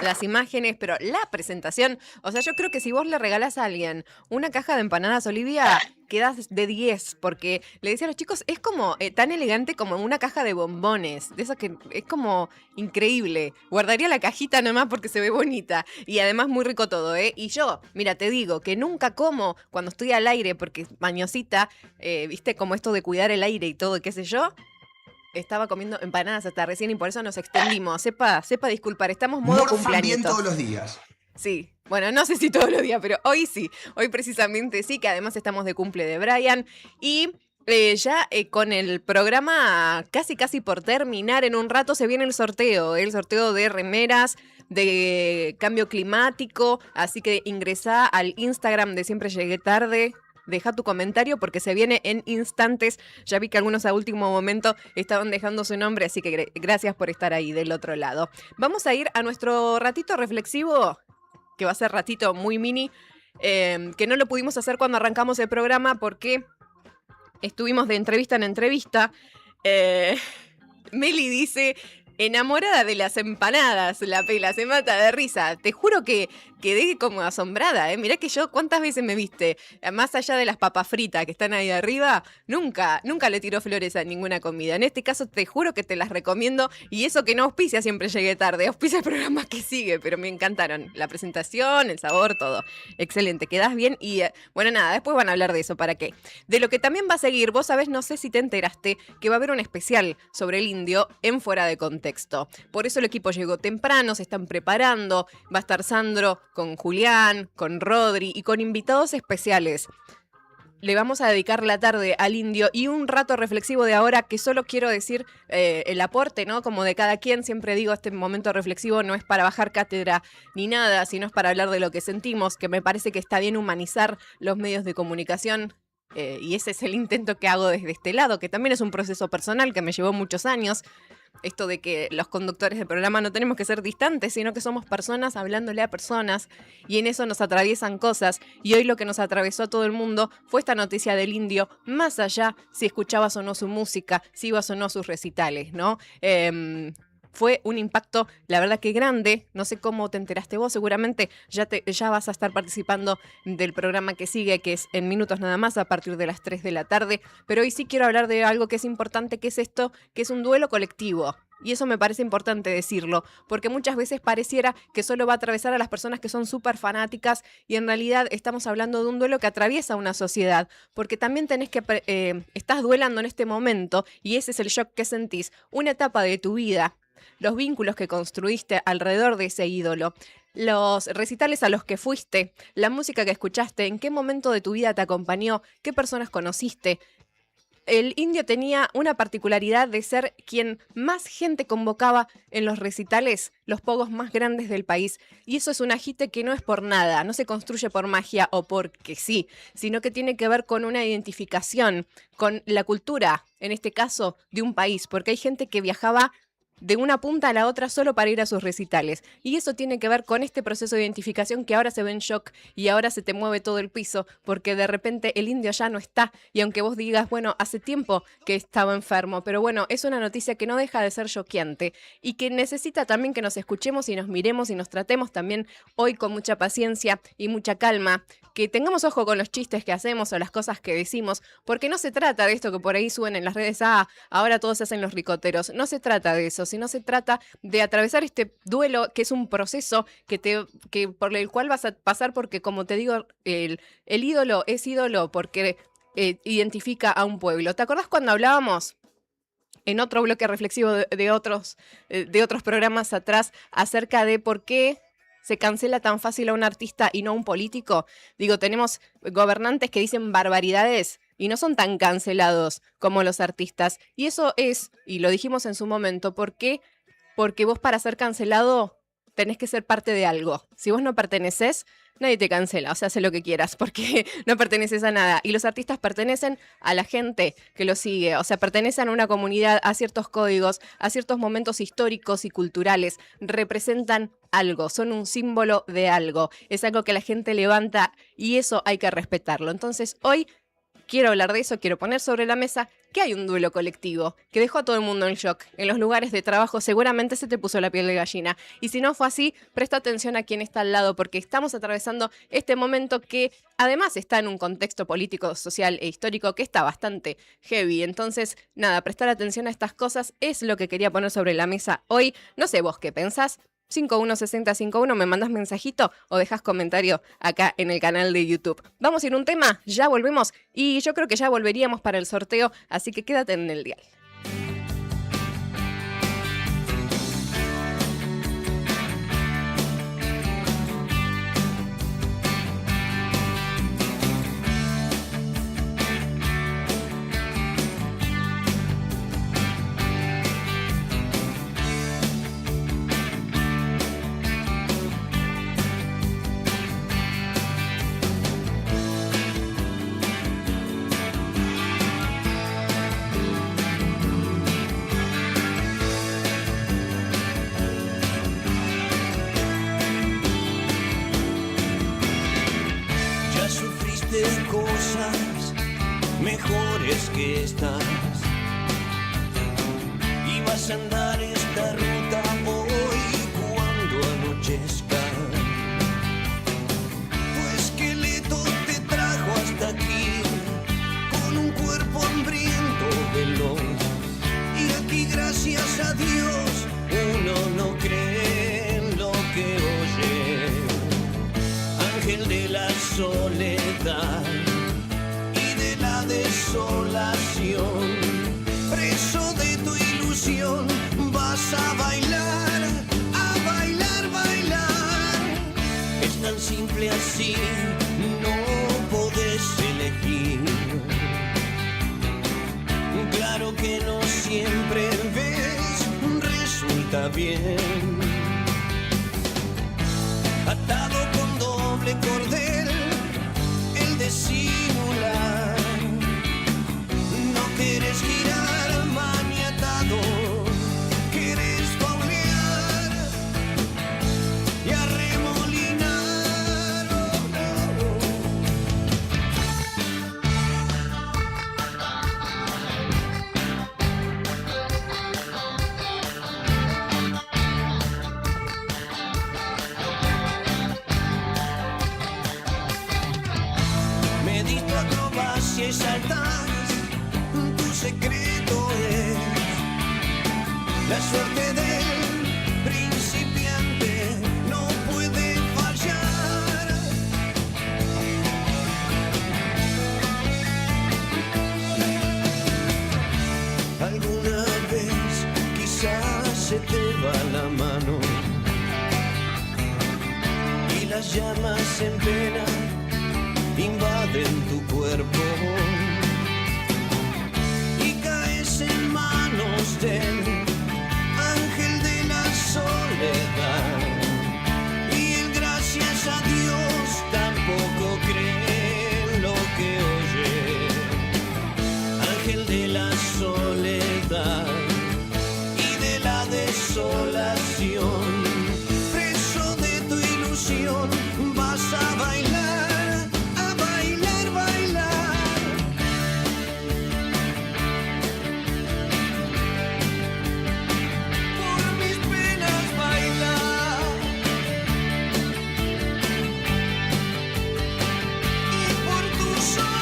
las imágenes, pero la presentación... O sea, yo creo que si vos le regalás a alguien una caja de empanadas Olivia, quedás de 10, porque le decía a los chicos, es como tan elegante como una caja de bombones, de esas que es como increíble. Guardaría la cajita nomás porque se ve bonita, y además muy rico todo, ¿eh? Y yo, mira, te digo que nunca como cuando estoy al aire, porque mañosita, viste, como esto de cuidar el aire y todo, qué sé yo... Estaba comiendo empanadas hasta recién y por eso nos extendimos. Sepa disculpar, estamos modo cumpleaños. Bien todos los días. Sí, bueno, no sé si todos los días, pero hoy sí. Hoy precisamente sí, que además estamos de cumple de Brian. Y ya con el programa casi por terminar, en un rato se viene el sorteo de remeras de cambio climático. Así que ingresá al Instagram de Siempre Llegué Tarde. Deja tu comentario porque se viene en instantes. Ya vi que algunos a último momento estaban dejando su nombre, así que gracias por estar ahí del otro lado. Vamos a ir a nuestro ratito reflexivo, que va a ser ratito muy mini, que no lo pudimos hacer cuando arrancamos el programa porque estuvimos de entrevista en entrevista. Meli dice... Enamorada de las empanadas, la pela se mata de risa. Te juro que quedé como asombrada, ¿eh? Mirá que yo, ¿cuántas veces me viste? Más allá de las papas fritas que están ahí arriba, nunca le tiro flores a ninguna comida. En este caso te juro que te las recomiendo, y eso que no auspicia Siempre Llegué Tarde, auspicia el programa que sigue, pero me encantaron. La presentación, el sabor, todo. Excelente, quedás bien y bueno, nada, después van a hablar de eso, ¿para qué? De lo que también va a seguir, vos sabés, no sé si te enteraste, que va a haber un especial sobre el indio en Fuera de Contexto. Por eso el equipo llegó temprano, se están preparando, va a estar Sandro con Julián, con Rodri y con invitados especiales. Le vamos a dedicar la tarde al indio y un rato reflexivo de ahora, que solo quiero decir el aporte, ¿no? Como de cada quien, siempre digo, este momento reflexivo no es para bajar cátedra ni nada, sino es para hablar de lo que sentimos, que me parece que está bien humanizar los medios de comunicación. Y ese es el intento que hago desde este lado, que también es un proceso personal que me llevó muchos años. esto de que los conductores del programa no tenemos que ser distantes, sino que somos personas hablándole a personas, y en eso nos atraviesan cosas. Y hoy lo que nos atravesó a todo el mundo fue esta noticia del Indio, más allá si escuchabas o no su música, si ibas o no a sus recitales, ¿no? Fue un impacto, la verdad que grande. No sé cómo te enteraste vos, seguramente ya vas a estar participando del programa que sigue, que es en minutos nada más, a partir de las 3 de la tarde. Pero hoy sí quiero hablar de algo que es importante, que es esto, que es un duelo colectivo. Y eso me parece importante decirlo, porque muchas veces pareciera que solo va a atravesar a las personas que son súper fanáticas, y en realidad estamos hablando de un duelo que atraviesa una sociedad, porque también estás duelando en este momento, y ese es el shock que sentís, una etapa de tu vida, los vínculos que construiste alrededor de ese ídolo, los recitales a los que fuiste, la música que escuchaste, en qué momento de tu vida te acompañó, qué personas conociste. El Indio tenía una particularidad de ser quien más gente convocaba en los recitales, los pogos más grandes del país. Y eso es un agite que no es por nada, no se construye por magia o porque sí, sino que tiene que ver con una identificación, con la cultura, en este caso, de un país, porque hay gente que viajaba de una punta a la otra solo para ir a sus recitales. Y eso tiene que ver con este proceso de identificación que ahora se ve en shock y ahora se te mueve todo el piso porque de repente el Indio ya no está. Y aunque vos digas, bueno, hace tiempo que estaba enfermo, pero bueno, es una noticia que no deja de ser choqueante y que necesita también que nos escuchemos y nos miremos y nos tratemos también hoy con mucha paciencia y mucha calma, que tengamos ojo con los chistes que hacemos o las cosas que decimos, porque no se trata de esto que por ahí suben en las redes, ahora todos se hacen los ricoteros. No se trata de eso, sino se trata de atravesar este duelo, que es un proceso que por el cual vas a pasar, porque como te digo, el ídolo es ídolo porque identifica a un pueblo. ¿Te acordás cuando hablábamos en otro bloque reflexivo de otros programas atrás acerca de por qué se cancela tan fácil a un artista y no a un político? Digo, tenemos gobernantes que dicen barbaridades y no son tan cancelados como los artistas. Y eso es, y lo dijimos en su momento, ¿por qué? Porque vos para ser cancelado tenés que ser parte de algo. Si vos no perteneces, nadie te cancela, o sea, haz lo que quieras, porque no perteneces a nada. Y los artistas pertenecen a la gente que los sigue, o sea, pertenecen a una comunidad, a ciertos códigos, a ciertos momentos históricos y culturales. Representan algo, son un símbolo de algo. Es algo que la gente levanta y eso hay que respetarlo. Entonces, hoy quiero hablar de eso, quiero poner sobre la mesa que hay un duelo colectivo que dejó a todo el mundo en shock. En los lugares de trabajo seguramente se te puso la piel de gallina. Y si no fue así, presta atención a quien está al lado, porque estamos atravesando este momento que además está en un contexto político, social e histórico que está bastante heavy. Entonces, nada, prestar atención a estas cosas es lo que quería poner sobre la mesa hoy. No sé vos qué pensás. 516051, me mandas mensajito o dejas comentario acá en el canal de YouTube. Vamos a ir a un tema, ya volvemos y yo creo que ya volveríamos para el sorteo, así que quédate en el dial. Cosas mejores que estas y vas a andar esta ruta hoy cuando anochezca. Tu esqueleto te trajo hasta aquí con un cuerpo hambriento veloz, y aquí gracias a Dios uno no cree en lo que oye. Ángel de la soledad y de la desolación, preso de tu ilusión, vas a bailar, bailar. Es tan simple así, no podés elegir. Claro que no siempre ves, resulta bien. Atado con doble cordel, el disimular. No quieres girar maniatado, secreto es la suerte del principiante, no puede fallar. Alguna vez quizás se te va la mano y las llamas en pena invaden tu cuerpo y caes en manos del ángel de la soledad, y el gracias a Dios tampoco cree en lo que oye. Ángel de la soledad y de la desolación, preso de tu ilusión, vas a bailar, a bailar, bailar. Por mis penas bailar, y por tu soledad.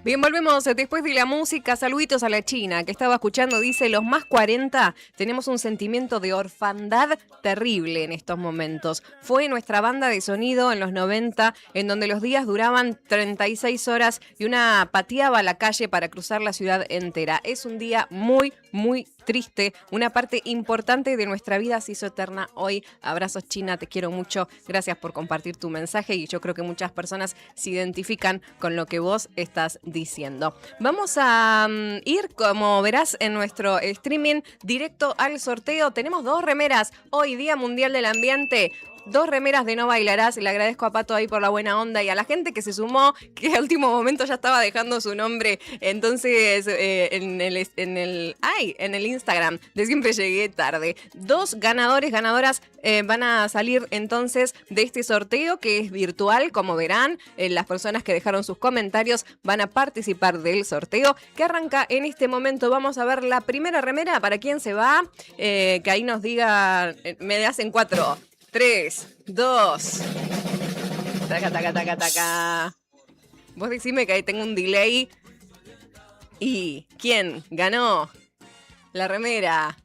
Bien, volvemos después de la música. Saluditos a la China que estaba escuchando. Dice, los más 40 tenemos un sentimiento de orfandad terrible en estos momentos. Fue nuestra banda de sonido en los 90, en donde los días duraban 36 horas y una pateaba la calle para cruzar la ciudad entera. Es un día muy, muy triste. Una parte importante de nuestra vida se hizo eterna hoy. Abrazos, China, te quiero mucho. Gracias por compartir tu mensaje y yo creo que muchas personas se identifican con lo que vos estás diciendo. Vamos a ir, como verás, en nuestro streaming directo al sorteo. Tenemos 2 remeras. Hoy, Día Mundial del Ambiente. 2 remeras de No Bailarás. Le agradezco a Pato ahí por la buena onda y a la gente que se sumó, que al último momento ya estaba dejando su nombre. Entonces, en el Instagram de Siempre Llegué Tarde. 2 ganadores, ganadoras van a salir entonces de este sorteo que es virtual, como verán. Las personas que dejaron sus comentarios van a participar del sorteo que arranca en este momento. Vamos a ver la primera remera. ¿Para quién se va? Que ahí nos diga, me hacen 4, 3, 2. Taca, taca, taca, taca. Vos decime que ahí tengo un delay. ¿Y quién ganó la remera?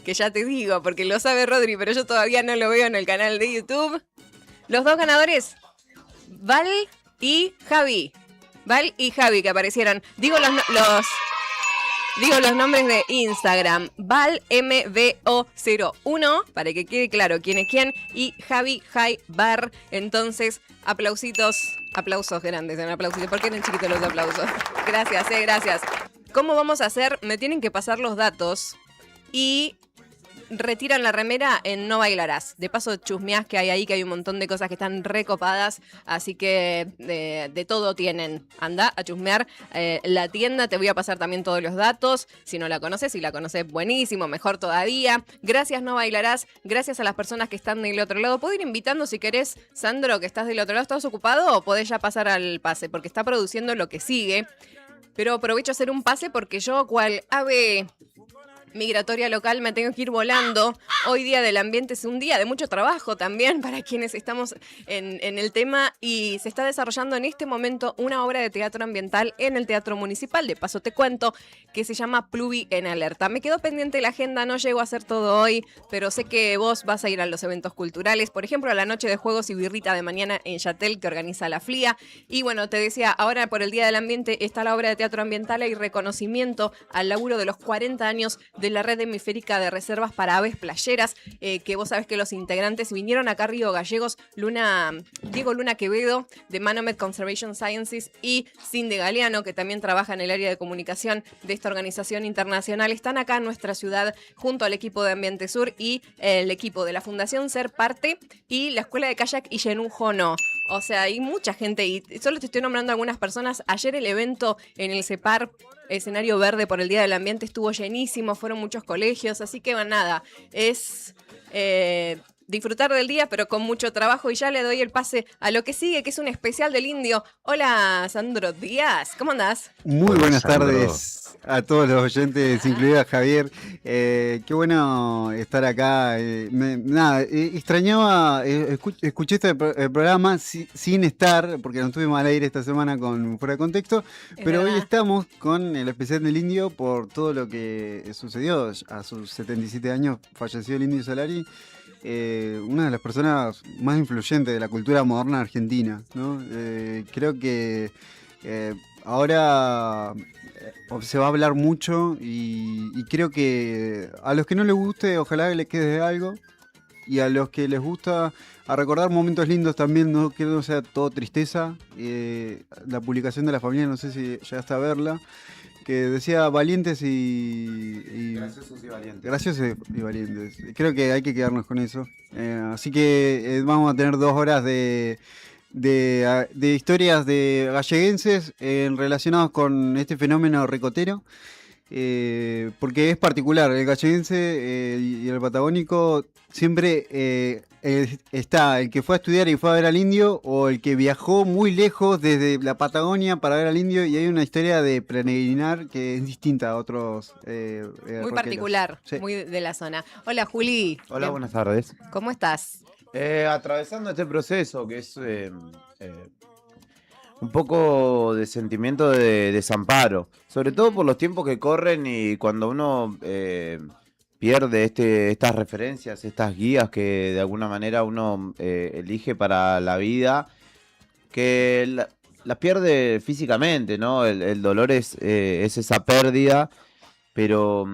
Que ya te digo, porque lo sabe Rodri, pero yo todavía no lo veo en el canal de YouTube. Los 2 ganadores, Val y Javi. Val y Javi que aparecieron. Digo los nombres de Instagram. Val MBO01, para que quede claro quién es quién. Y Javi Jai Bar. Entonces, aplausos grandes. Un aplausito. ¿Por qué eran chiquitos los aplausos? Gracias, gracias. ¿Cómo vamos a hacer? Me tienen que pasar los datos y retiran la remera en No Bailarás. De paso, chusmeás que hay ahí, que hay un montón de cosas que están recopadas, así que de todo tienen. Anda a chusmear la tienda, te voy a pasar también todos los datos. Si no la conoces, si la conoces, buenísimo, mejor todavía. Gracias, No Bailarás. Gracias a las personas que están del otro lado. ¿Puedo ir invitando si querés, Sandro, que estás del otro lado? ¿Estás ocupado o podés ya pasar al pase? Porque está produciendo lo que sigue. Pero aprovecho a hacer un pase porque yo, cual ave migratoria local, me tengo que ir volando. Hoy día del ambiente es un día de mucho trabajo también para quienes estamos en el tema y se está desarrollando en este momento una obra de teatro ambiental en el Teatro Municipal. De paso te cuento que se llama Pluvi en Alerta. Me quedó pendiente la agenda, no llego a hacer todo hoy, pero sé que vos vas a ir a los eventos culturales, por ejemplo a la noche de juegos y birrita de mañana en Yatel que organiza la FLIA. Y bueno, te decía, ahora por el Día del Ambiente está la obra de teatro ambiental y reconocimiento al laburo de los 40 años de la red hemisférica de reservas para aves playeras, que vos sabés que los integrantes vinieron acá a Río Gallegos, Diego Luna Quevedo de Manomet Conservation Sciences y Cindy Galeano, que también trabaja en el área de comunicación de esta organización internacional, están acá en nuestra ciudad junto al equipo de Ambiente Sur y el equipo de la Fundación Ser Parte y la Escuela de Kayak Iyenú Jono. O sea, hay mucha gente y solo te estoy nombrando algunas personas. Ayer el evento en el CEPAR, escenario verde por el Día del Ambiente, estuvo llenísimo, fueron muchos colegios, así que bueno, nada, es disfrutar del día pero con mucho trabajo y ya le doy el pase a lo que sigue, que es un especial del indio. Hola, Sandro Díaz, ¿cómo andás? Muy buenas tardes a todos los oyentes, incluido a Javier. Qué bueno estar acá. Extrañaba, escuché el programa sin estar, porque no estuve mal aire esta semana con Fuera de Contexto, pero hoy estamos con el especial del indio por todo lo que sucedió. A sus 77 años falleció el Indio Solari. Una de las personas más influyentes de la cultura moderna argentina, ¿no? Creo que ahora se va a hablar mucho y creo que a los que no les guste, ojalá que les quede algo, y a los que les gusta a recordar momentos lindos también, ¿no? Que no sea todo tristeza. La publicación de La Familia, no sé si llegaste a verla, que decía valientes y graciosos y valientes. Graciosos y valientes. Creo que hay que quedarnos con eso. Así que vamos a tener 2 horas de historias de galleguenses relacionados con este fenómeno ricotero. Porque es particular, el galleguense y el patagónico siempre está el que fue a estudiar y fue a ver al indio, o el que viajó muy lejos desde la Patagonia para ver al indio, y hay una historia de peregrinar que es distinta a otros muy rockeros. particular, Sí. muy de la zona. Hola, Juli. Hola, buenas tardes. ¿Cómo estás? Atravesando este proceso que es un poco de sentimiento de desamparo, sobre todo por los tiempos que corren y cuando uno pierde estas referencias, estas guías que de alguna manera uno elige para la vida, que las pierde físicamente, ¿no? El dolor es esa pérdida, pero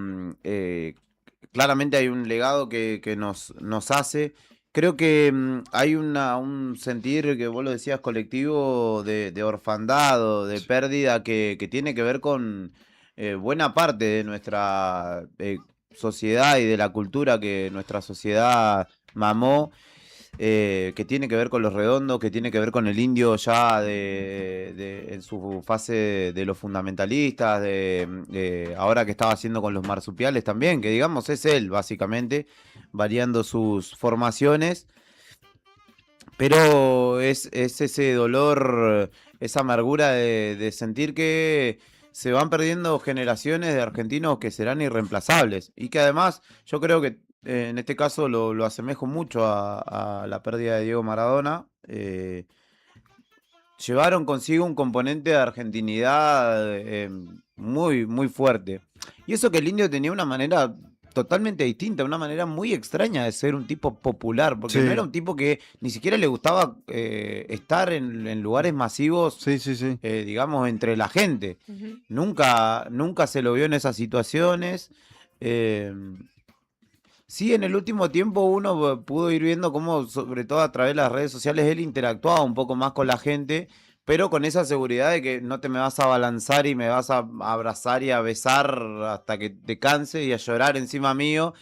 claramente hay un legado que nos hace. Creo que hay un sentir, que vos lo decías, colectivo de orfandad, de pérdida, que tiene que ver con buena parte de nuestra sociedad y de la cultura que nuestra sociedad mamó, que tiene que ver con los redondos, que tiene que ver con el indio ya en su fase de los fundamentalistas, ahora que estaba haciendo con los marsupiales también, que digamos es él básicamente, variando sus formaciones, pero es ese dolor, esa amargura de sentir que se van perdiendo generaciones de argentinos que serán irreemplazables, y que además yo creo que en este caso lo asemejo mucho a la pérdida de Diego Maradona. Llevaron consigo un componente de argentinidad muy, muy fuerte. Y eso que el indio tenía una manera totalmente distinta, una manera muy extraña de ser un tipo popular, porque Sí. no era un tipo que ni siquiera le gustaba estar en lugares masivos, digamos, entre la gente. Nunca se lo vio en esas situaciones. Sí, en el último tiempo uno pudo ir viendo cómo, sobre todo a través de las redes sociales, él interactuaba un poco más con la gente, pero con esa seguridad de que no te me vas a abalanzar y me vas a abrazar y a besar hasta que te canse y a llorar encima mío.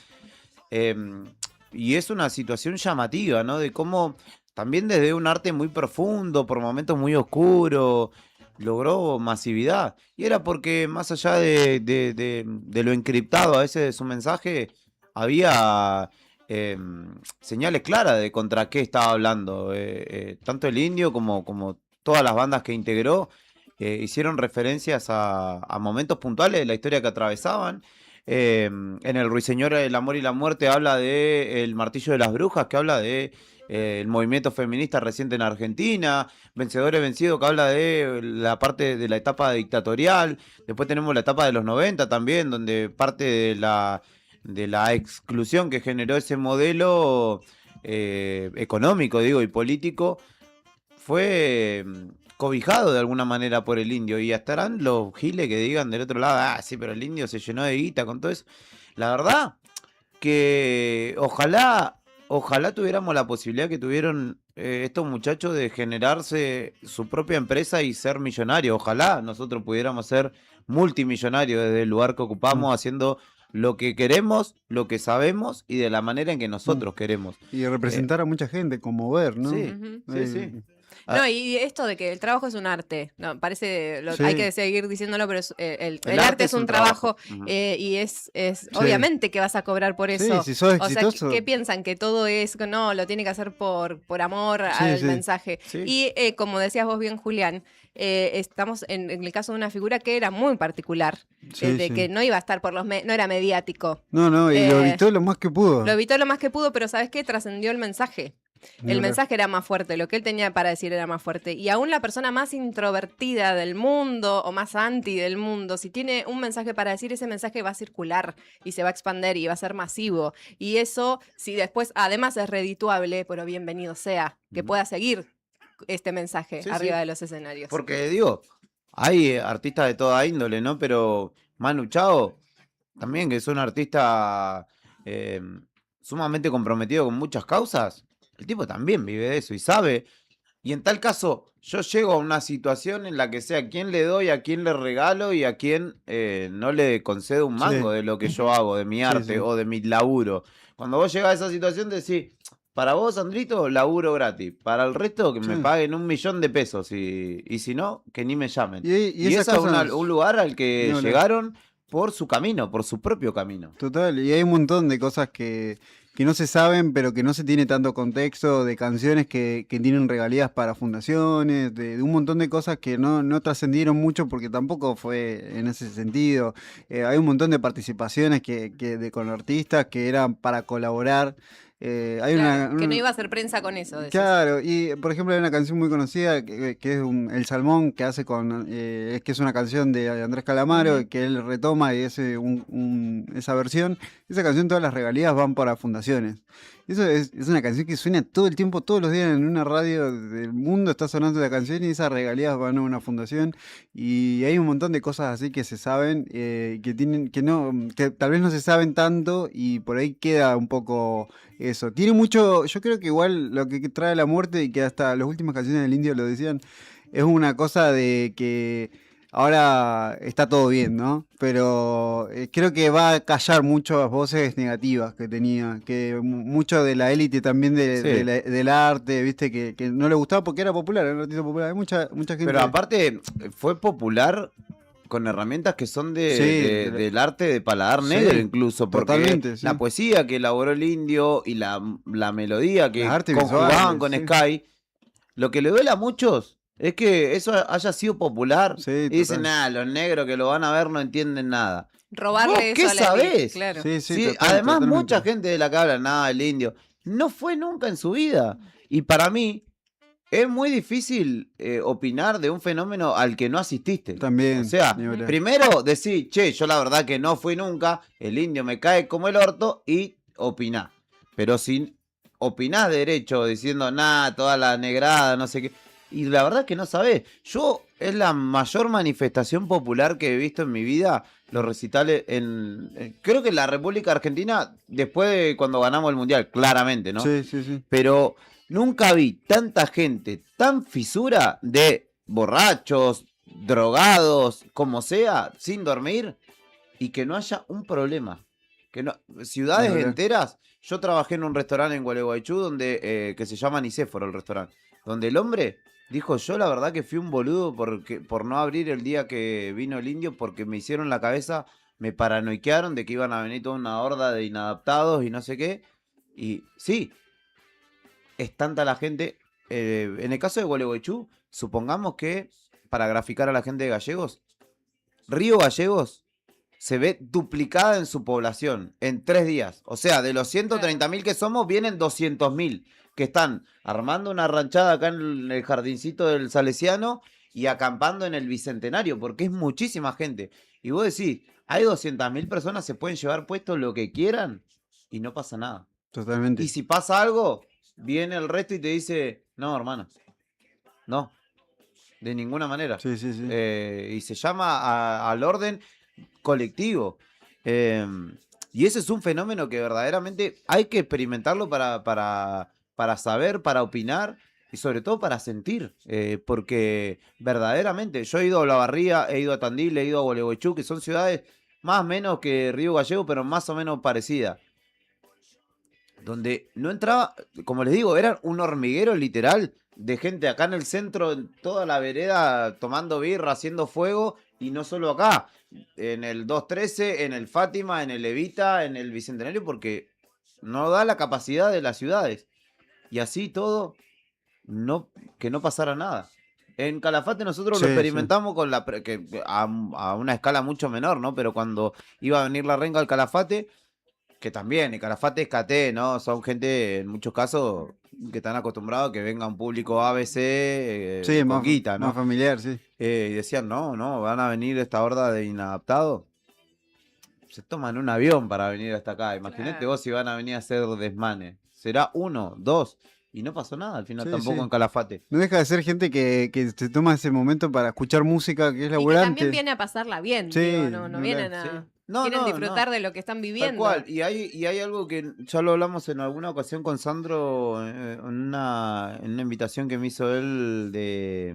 Y es una situación llamativa, ¿no? De cómo también desde un arte muy profundo, por momentos muy oscuro, logró masividad. Y era porque más allá de lo encriptado a veces de su mensaje, había señales claras de contra qué estaba hablando. Tanto el indio como todas las bandas que integró hicieron referencias a momentos puntuales de la historia que atravesaban. En el Ruiseñor, El amor y la muerte habla de El martillo de las brujas, que habla de el movimiento feminista reciente en Argentina. Vencedores Vencidos, que habla de la parte de la etapa dictatorial. Después tenemos la etapa de los 90 también, donde parte de la exclusión que generó ese modelo económico, digo, y político, fue cobijado de alguna manera por el indio. Y estarán los giles que digan del otro lado, sí, pero el indio se llenó de guita con todo eso. La verdad que ojalá tuviéramos la posibilidad que tuvieron estos muchachos de generarse su propia empresa y ser millonarios. Ojalá nosotros pudiéramos ser multimillonarios desde el lugar que ocupamos, haciendo lo que queremos, lo que sabemos y de la manera en que nosotros queremos. Y representar a mucha gente, conmover, ¿no? Sí, sí. No, y esto de que el trabajo es un arte, no, parece, Sí. hay que seguir diciéndolo, pero el arte es un trabajo, y es obviamente que vas a cobrar por eso. si sos o sea, exitoso. ¿qué piensan? Que todo es, no, lo tiene que hacer por amor Sí, al sí. mensaje. Sí. Y como decías vos bien, Julián, estamos en el caso de una figura que era muy particular, Sí, de sí. que no iba a estar por no era mediático. No, y lo evitó lo más que pudo. Lo evitó lo más que pudo, pero ¿sabes qué? Trascendió el mensaje. El Mira. mensaje era más fuerte, lo que él tenía para decir era más fuerte. Y aún la persona más introvertida del mundo o más anti del mundo, si tiene un mensaje para decir, ese mensaje va a circular y se va a expandir y va a ser masivo. Y eso, si después además es redituable, pero bienvenido sea, que pueda seguir este mensaje Sí, arriba sí. de los escenarios. Porque digo, hay artistas de toda índole, ¿no? Pero Manu Chao también, que es un artista sumamente comprometido con muchas causas, el tipo también vive de eso y sabe. Y en tal caso, yo llego a una situación en la que sé a quién le doy, a quién le regalo y a quién no le concedo un mango Sí. de lo que yo hago, de mi arte sí. o de mi laburo. Cuando vos llegás a esa situación, decís, para vos, Sandrito, laburo gratis. Para el resto, que me Sí. paguen 1.000.000 de pesos. Y si no, que ni me llamen. Y Y esas ese es cosas- un lugar al que Ni hablar. llegaron por su camino, por su propio camino. Total, y hay un montón de cosas que no se saben, pero que no se tiene tanto contexto, de canciones que tienen regalías para fundaciones, de un montón de cosas que no trascendieron mucho porque tampoco fue en ese sentido. Hay un montón de participaciones con artistas que eran para colaborar. Hay Claro, que no una- iba a hacer prensa con eso. decís. Claro, y por ejemplo hay una canción muy conocida que es El Salmón, que hace que es una canción de Andrés Calamaro, que él retoma y hace esa versión. Esa canción, todas las regalías van para fundaciones. Eso es una canción que suena todo el tiempo, todos los días en una radio del mundo está sonando la canción y esas regalías van a una fundación. Y hay un montón de cosas así que se saben, que tal vez no se saben tanto y por ahí queda un poco eso. Tiene mucho, yo creo que igual lo que trae la muerte y que hasta las últimas canciones del Indio lo decían, es una cosa de que ahora está todo bien, ¿no? Pero creo que va a callar muchas voces negativas que tenía, que mucho de la élite también Sí. del arte, viste, que no le gustaba porque era popular, era un artista popular. Hay mucha gente. Pero aparte, fue popular con herramientas que son Sí, del arte de paladar Sí, negro incluso, porque totalmente, sí. la poesía que elaboró el Indio y la melodía que Las artes conjugaban visuales, con sí. Sky, lo que le duele a muchos es que eso haya sido popular y dicen, los negros que lo van a ver no entienden nada. Robarle ¿Vos eso qué a la élite, sabés? claro. Sí, además, mucha gente de la que habla, nada, el Indio, no fue nunca en su vida. Y para mí, es muy difícil opinar de un fenómeno al que no asististe. También. O sea, ni hablar. primero decir, che, yo la verdad que no fui nunca, el Indio me cae como el orto y opiná. Pero si opinás derecho diciendo, nada, toda la negrada, no sé qué. Y la verdad que no sabés. Yo, es la mayor manifestación popular que he visto en mi vida, los recitales creo que en la República Argentina, después de cuando ganamos el Mundial, claramente, ¿no? Sí, sí, sí. Pero nunca vi tanta gente tan fisura de borrachos, drogados, como sea, sin dormir, y que no haya un problema. Que no, ciudades Es verdad. enteras. Yo trabajé en un restaurante en Gualeguaychú donde que se llama Nicéforo el restaurante, donde el hombre dijo, yo la verdad que fui un boludo por no abrir el día que vino el Indio, porque me hicieron la cabeza, me paranoiquearon de que iban a venir toda una horda de inadaptados y no sé qué. Y sí, es tanta la gente. En el caso de Gualeguaychú, supongamos que, para graficar a la gente de Gallegos, Río Gallegos se ve duplicada en su población en 3 días. O sea, de los 130.000 que somos, vienen 200.000 que están armando una ranchada acá en el jardincito del Salesiano y acampando en el Bicentenario, porque es muchísima gente. Y vos decís, hay 200.000 personas, se pueden llevar puesto lo que quieran y no pasa nada. Totalmente. Y si pasa algo, viene el resto y te dice, no, hermano, no, de ninguna manera. Sí, sí, sí. Y se llama al orden colectivo. Y ese es un fenómeno que verdaderamente hay que experimentarlo para saber, para opinar y sobre todo para sentir. Porque verdaderamente yo he ido a Olavarría, he ido a Tandil, he ido a Gualeguaychú, que son ciudades más o menos que Río Gallegos, pero más o menos parecidas. Donde no entraba, como les digo, era un hormiguero literal de gente acá en el centro, en toda la vereda, tomando birra, haciendo fuego, y no solo acá, en el 213, en el Fátima, en el Evita, en el Bicentenario, porque no da la capacidad de las ciudades. Y así todo, que no pasara nada. En Calafate nosotros lo experimentamos con a una escala mucho menor, ¿no? Pero cuando iba a venir la renga al Calafate, que también, el Calafate es KT, ¿no? Son gente, en muchos casos, que están acostumbrados a que venga un público ABC, Sí, más, poquita, ¿no? más familiar, sí. Y decían, no, van a venir esta horda de inadaptados. Se toman un avión para venir hasta acá. Imagínate vos si van a venir a hacer desmanes. Será 1, 2, y no pasó nada al final Sí, tampoco sí. en Calafate. No deja de ser gente que se toma ese momento para escuchar música, que es Y que laburante. también viene a pasarla bien, Sí, digo, no vienen a... sí. No, quieren no, disfrutar no. de lo que están Tal viviendo. cual. Y hay algo que ya lo hablamos en alguna ocasión con Sandro, en una invitación que me hizo él de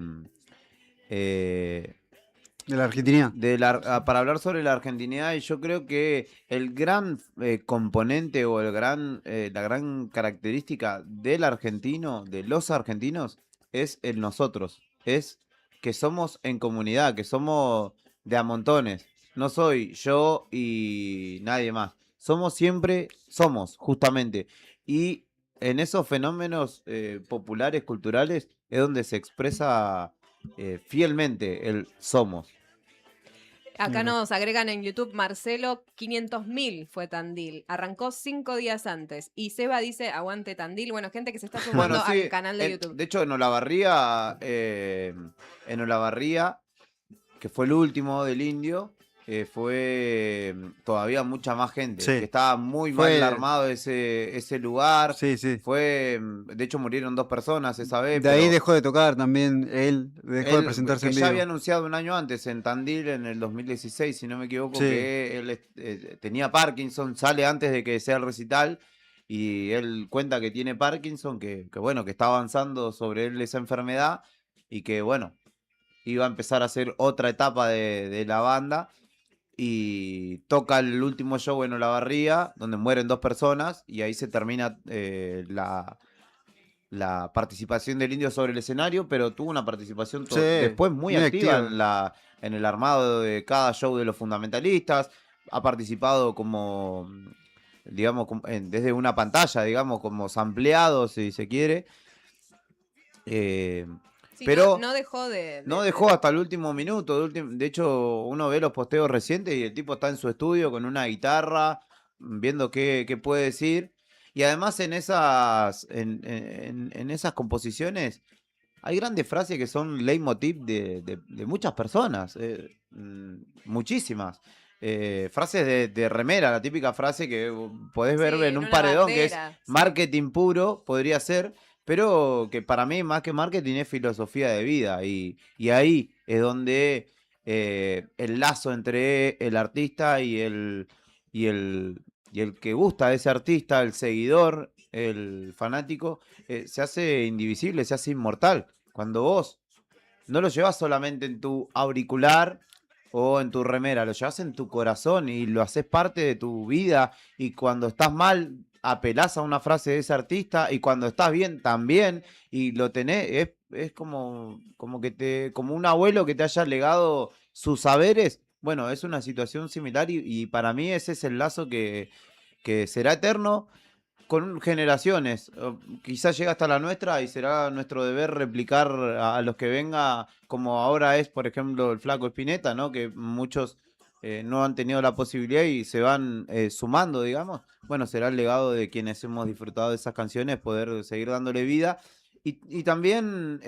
la Argentina. Para hablar sobre la argentinidad. Y yo creo que el gran componente o la gran característica del argentino, de los argentinos, es el nosotros. Es que somos en comunidad, que somos de a montones. No soy yo y nadie más. Somos, justamente. Y en esos fenómenos populares, culturales, es donde se expresa fielmente el somos. Acá nos agregan en YouTube, Marcelo, 500.000 fue Tandil. Arrancó 5 días antes. Y Seba dice, aguante Tandil. Bueno, gente que se está sumando Bueno, sí, al canal de YouTube. De hecho, en Olavarría, que fue el último del Indio, fue todavía mucha más gente. Sí. Que estaba muy Fue- mal armado ese lugar. Sí, sí. De hecho, murieron 2 personas esa vez. De ahí pero dejó de tocar también él, dejó de él, presentarse que en ya vivo. había anunciado un año antes en Tandil, en el 2016, si no me equivoco, Sí. que él tenía Parkinson, sale antes de que sea el recital. Y él cuenta que tiene Parkinson, que bueno, que está avanzando sobre él esa enfermedad y que bueno, iba a empezar a hacer otra etapa de la banda y toca el último show en Olavarría, donde mueren 2 personas y ahí se termina la participación del Indio sobre el escenario, pero tuvo una participación Sí, después muy muy activa activa. en el armado de cada show de los fundamentalistas. Ha participado como, digamos, desde una pantalla, digamos, como sampleado, si se quiere. Sí, Pero no dejó no dejó hasta el último minuto. De hecho, uno ve los posteos recientes y el tipo está en su estudio con una guitarra, viendo qué puede decir. Y además en esas composiciones hay grandes frases que son leitmotiv de muchas personas, muchísimas. Frases de remera, la típica frase que podés ver Sí, en un una paredón, que es bandera, sí. marketing puro, podría ser, pero que para mí más que marketing es filosofía de vida. Y ahí es donde el lazo entre el artista y el que gusta de ese artista, el seguidor, el fanático, se hace indivisible, se hace inmortal. Cuando vos no lo llevas solamente en tu auricular o en tu remera, lo llevas en tu corazón y lo haces parte de tu vida. Y cuando estás mal, apelás a una frase de ese artista, y cuando estás bien, también, y lo tenés, es como un abuelo que te haya legado sus saberes. Bueno, es una situación similar y para mí ese es el lazo que será eterno con generaciones. Quizás llega hasta la nuestra y será nuestro deber replicar a los que venga, como ahora es, por ejemplo, el Flaco Spinetta, ¿no? Que muchos no han tenido la posibilidad y se van sumando, digamos. Bueno, será el legado de quienes hemos disfrutado de esas canciones, poder seguir dándole vida. Y también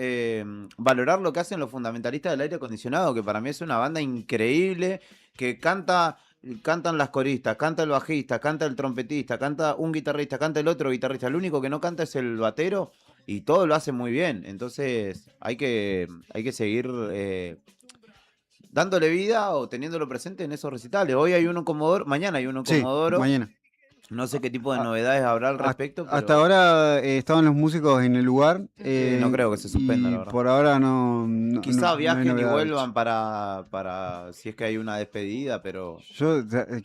valorar lo que hacen los fundamentalistas del aire acondicionado, que para mí es una banda increíble, que cantan las coristas, canta el bajista, canta el trompetista, canta un guitarrista, canta el otro guitarrista. El único que no canta es el batero y todo lo hace muy bien. Entonces hay que seguir dándole vida o teniéndolo presente en esos recitales. Hoy hay uno en Comodoro, mañana hay uno en Sí, Comodoro. mañana. No sé qué tipo de novedades habrá al respecto. Pero Hasta ahora estaban los músicos en el lugar. no creo que se suspenda, y la verdad. por ahora no. Quizá no hay viajen y novedades. vuelvan para si es que hay una despedida, pero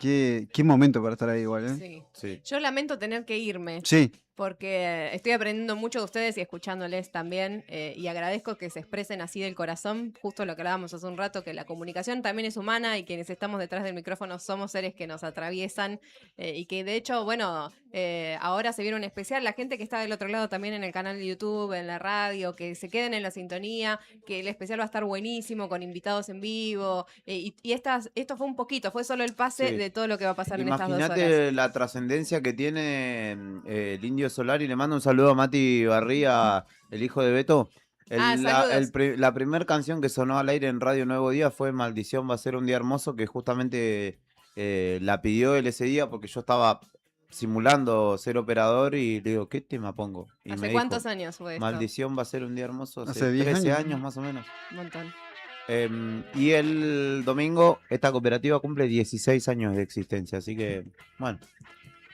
Qué momento para estar ahí igual, ¿eh? Sí. sí. Yo lamento tener que irme. Sí. Porque estoy aprendiendo mucho de ustedes y escuchándoles también, y agradezco que se expresen así del corazón, justo lo que hablábamos hace un rato, que la comunicación también es humana y quienes estamos detrás del micrófono somos seres que nos atraviesan, y que de hecho, bueno, ahora se viene un especial, la gente que está del otro lado también en el canal de YouTube, en la radio, que se queden en la sintonía, que el especial va a estar buenísimo, con invitados en vivo, y esto fue un poquito, fue solo el pase Sí. de todo lo que va a pasar en estas 2 horas. Imagínate la trascendencia que tiene el Indio Solari. Le mando un saludo a Mati Barría, el hijo de Beto. Saludos. La primera canción que sonó al aire en Radio Nuevo Día fue Maldición va a ser un día hermoso, que justamente la pidió él ese día porque yo estaba simulando ser operador y le digo, ¿qué tema pongo? Y me ¿Hace dijo, cuántos años fue esto? Maldición va a ser un día hermoso, Hace hace 10 13 años. años más o menos. Un montón. Y el domingo esta cooperativa cumple 16 años de existencia, así que, bueno,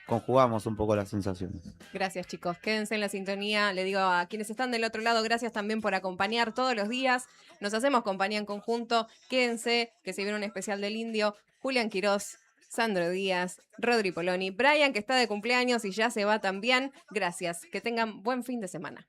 conjugamos un poco las sensaciones. Gracias, chicos. Quédense en la sintonía. Le digo a quienes están del otro lado, gracias también por acompañar todos los días. Nos hacemos compañía en conjunto. Quédense, que se viene un especial del Indio. Julián Quirós, Sandro Díaz, Rodri Poloni, Brian, que está de cumpleaños y ya se va también. Gracias. Que tengan buen fin de semana.